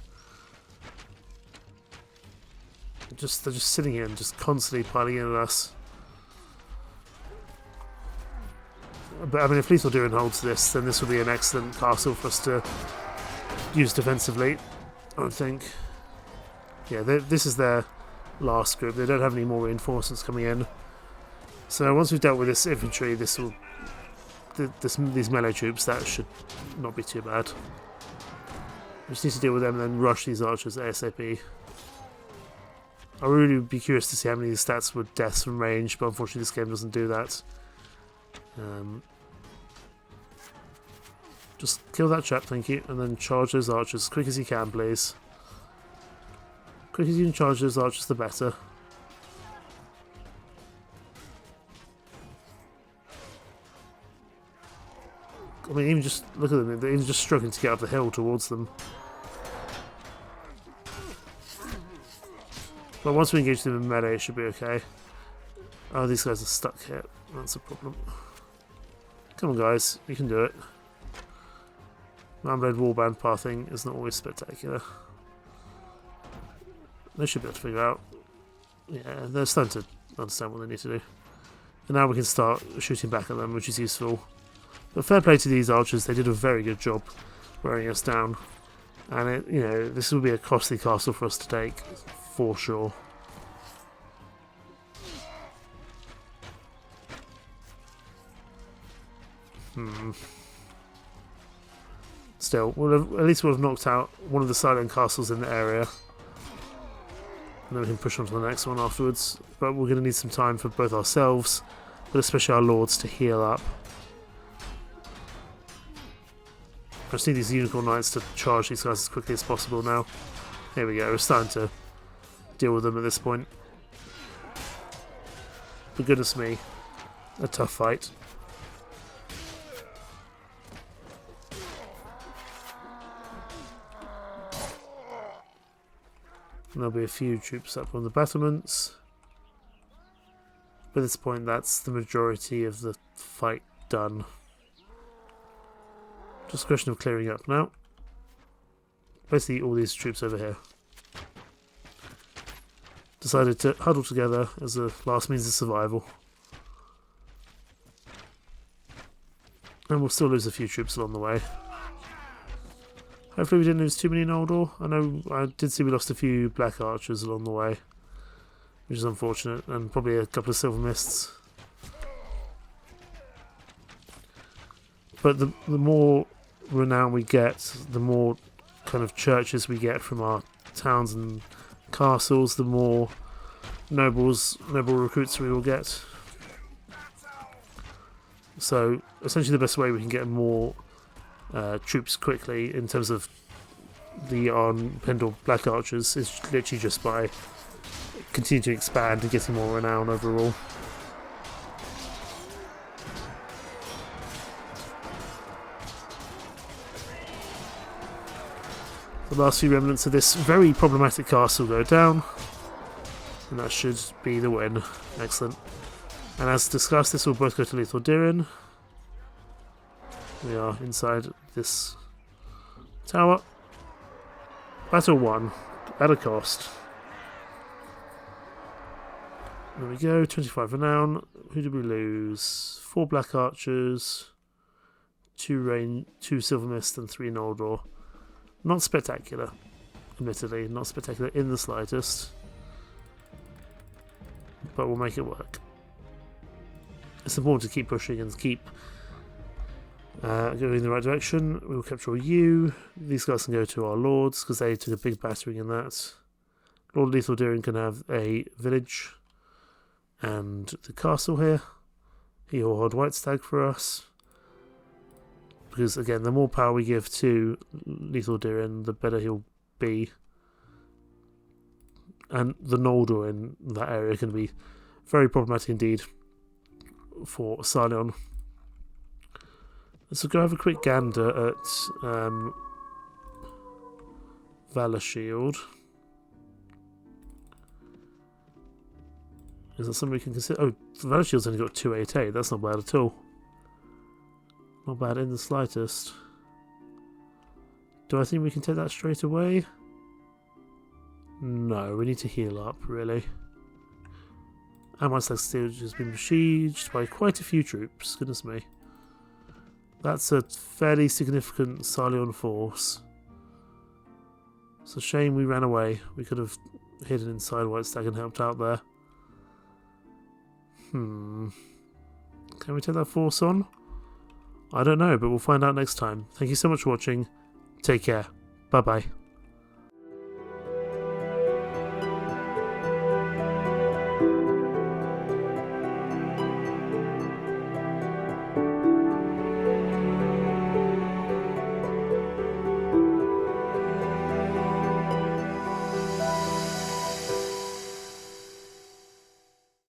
Speaker 1: They're just sitting here and just constantly piling in at us. But I mean, if Lethal Dirin holds this, then this will be an excellent castle for us to use defensively, I would think. Yeah, this is their last group. They don't have any more reinforcements coming in. So once we've dealt with this infantry, these melee troops, that should not be too bad. We just need to deal with them and then rush these archers ASAP. I would really be curious to see how many of these stats were deaths from range, but unfortunately this game doesn't do that. Just kill that chap, thank you, and then charge those archers as quick as you can, please. Quicker as you can charge those archers, the better. I mean, even just look at them, they're even just struggling to get up the hill towards them. But once we engage them in melee, it should be okay. Oh, these guys are stuck here. That's a problem. Come on, guys, you can do it. Man-blade warband pathing is not always spectacular. They should be able to figure out. Yeah, they're starting to understand what they need to do. And now we can start shooting back at them, which is useful. But fair play to these archers, they did a very good job wearing us down. And this will be a costly castle for us to take, for sure. Still, at least we'll have knocked out one of the silent castles in the area. And then we can push on to the next one afterwards. But we're going to need some time for both ourselves, but especially our lords, to heal up. I just need these unicorn knights to charge these guys as quickly as possible now. Here we go, we're starting to deal with them at this point. But goodness me, a tough fight. And there'll be a few troops up on the battlements. By this point, that's the majority of the fight done. Just a question of clearing up now. Basically, all these troops over here decided to huddle together as a last means of survival. And we'll still lose a few troops along the way. Hopefully we didn't lose too many Noldor. I know I did see we lost a few Black Archers along the way, which is unfortunate, and probably a couple of Silver Mists. But the more renown we get, the more kind of churches we get from our towns and castles, the more noble recruits we will get. So essentially the best way we can get more troops quickly in terms of the Pendor Black Archers is literally just by continuing to expand and getting more renown overall. The last few remnants of this very problematic castle go down, and that should be the win. Excellent. And as discussed, this will both go to Lethal Dirin. We are inside this tower. Battle 1, at a cost. There we go, 25 renown. Who did we lose? 4 Black Archers, 2 Silver Mist, and 3 Noldor. Not spectacular, admittedly, not spectacular in the slightest. But we'll make it work. It's important to keep pushing and keep going in the right direction. We will capture you. These guys can go to our lords because they took a big battering in that. Lord Lethal Dirin can have a village and the castle here. He will hold White Stag for us. Because again, the more power we give to Lethal Dirin, the better he'll be. And the Noldor in that area can be very problematic indeed for Sarleon. Let's go have a quick gander at Valor Shield. Is that something we can consider? Oh, Valor Shield's only got 288. That's not bad at all. Not bad in the slightest. Do I think we can take that straight away? No, we need to heal up, really. And my stage has been besieged by quite a few troops, goodness me. That's a fairly significant Sarleon force. It's a shame we ran away. We could have hidden inside White Stag and helped out there. Can we take that force on? I don't know, but we'll find out next time. Thank you so much for watching. Take care. Bye bye.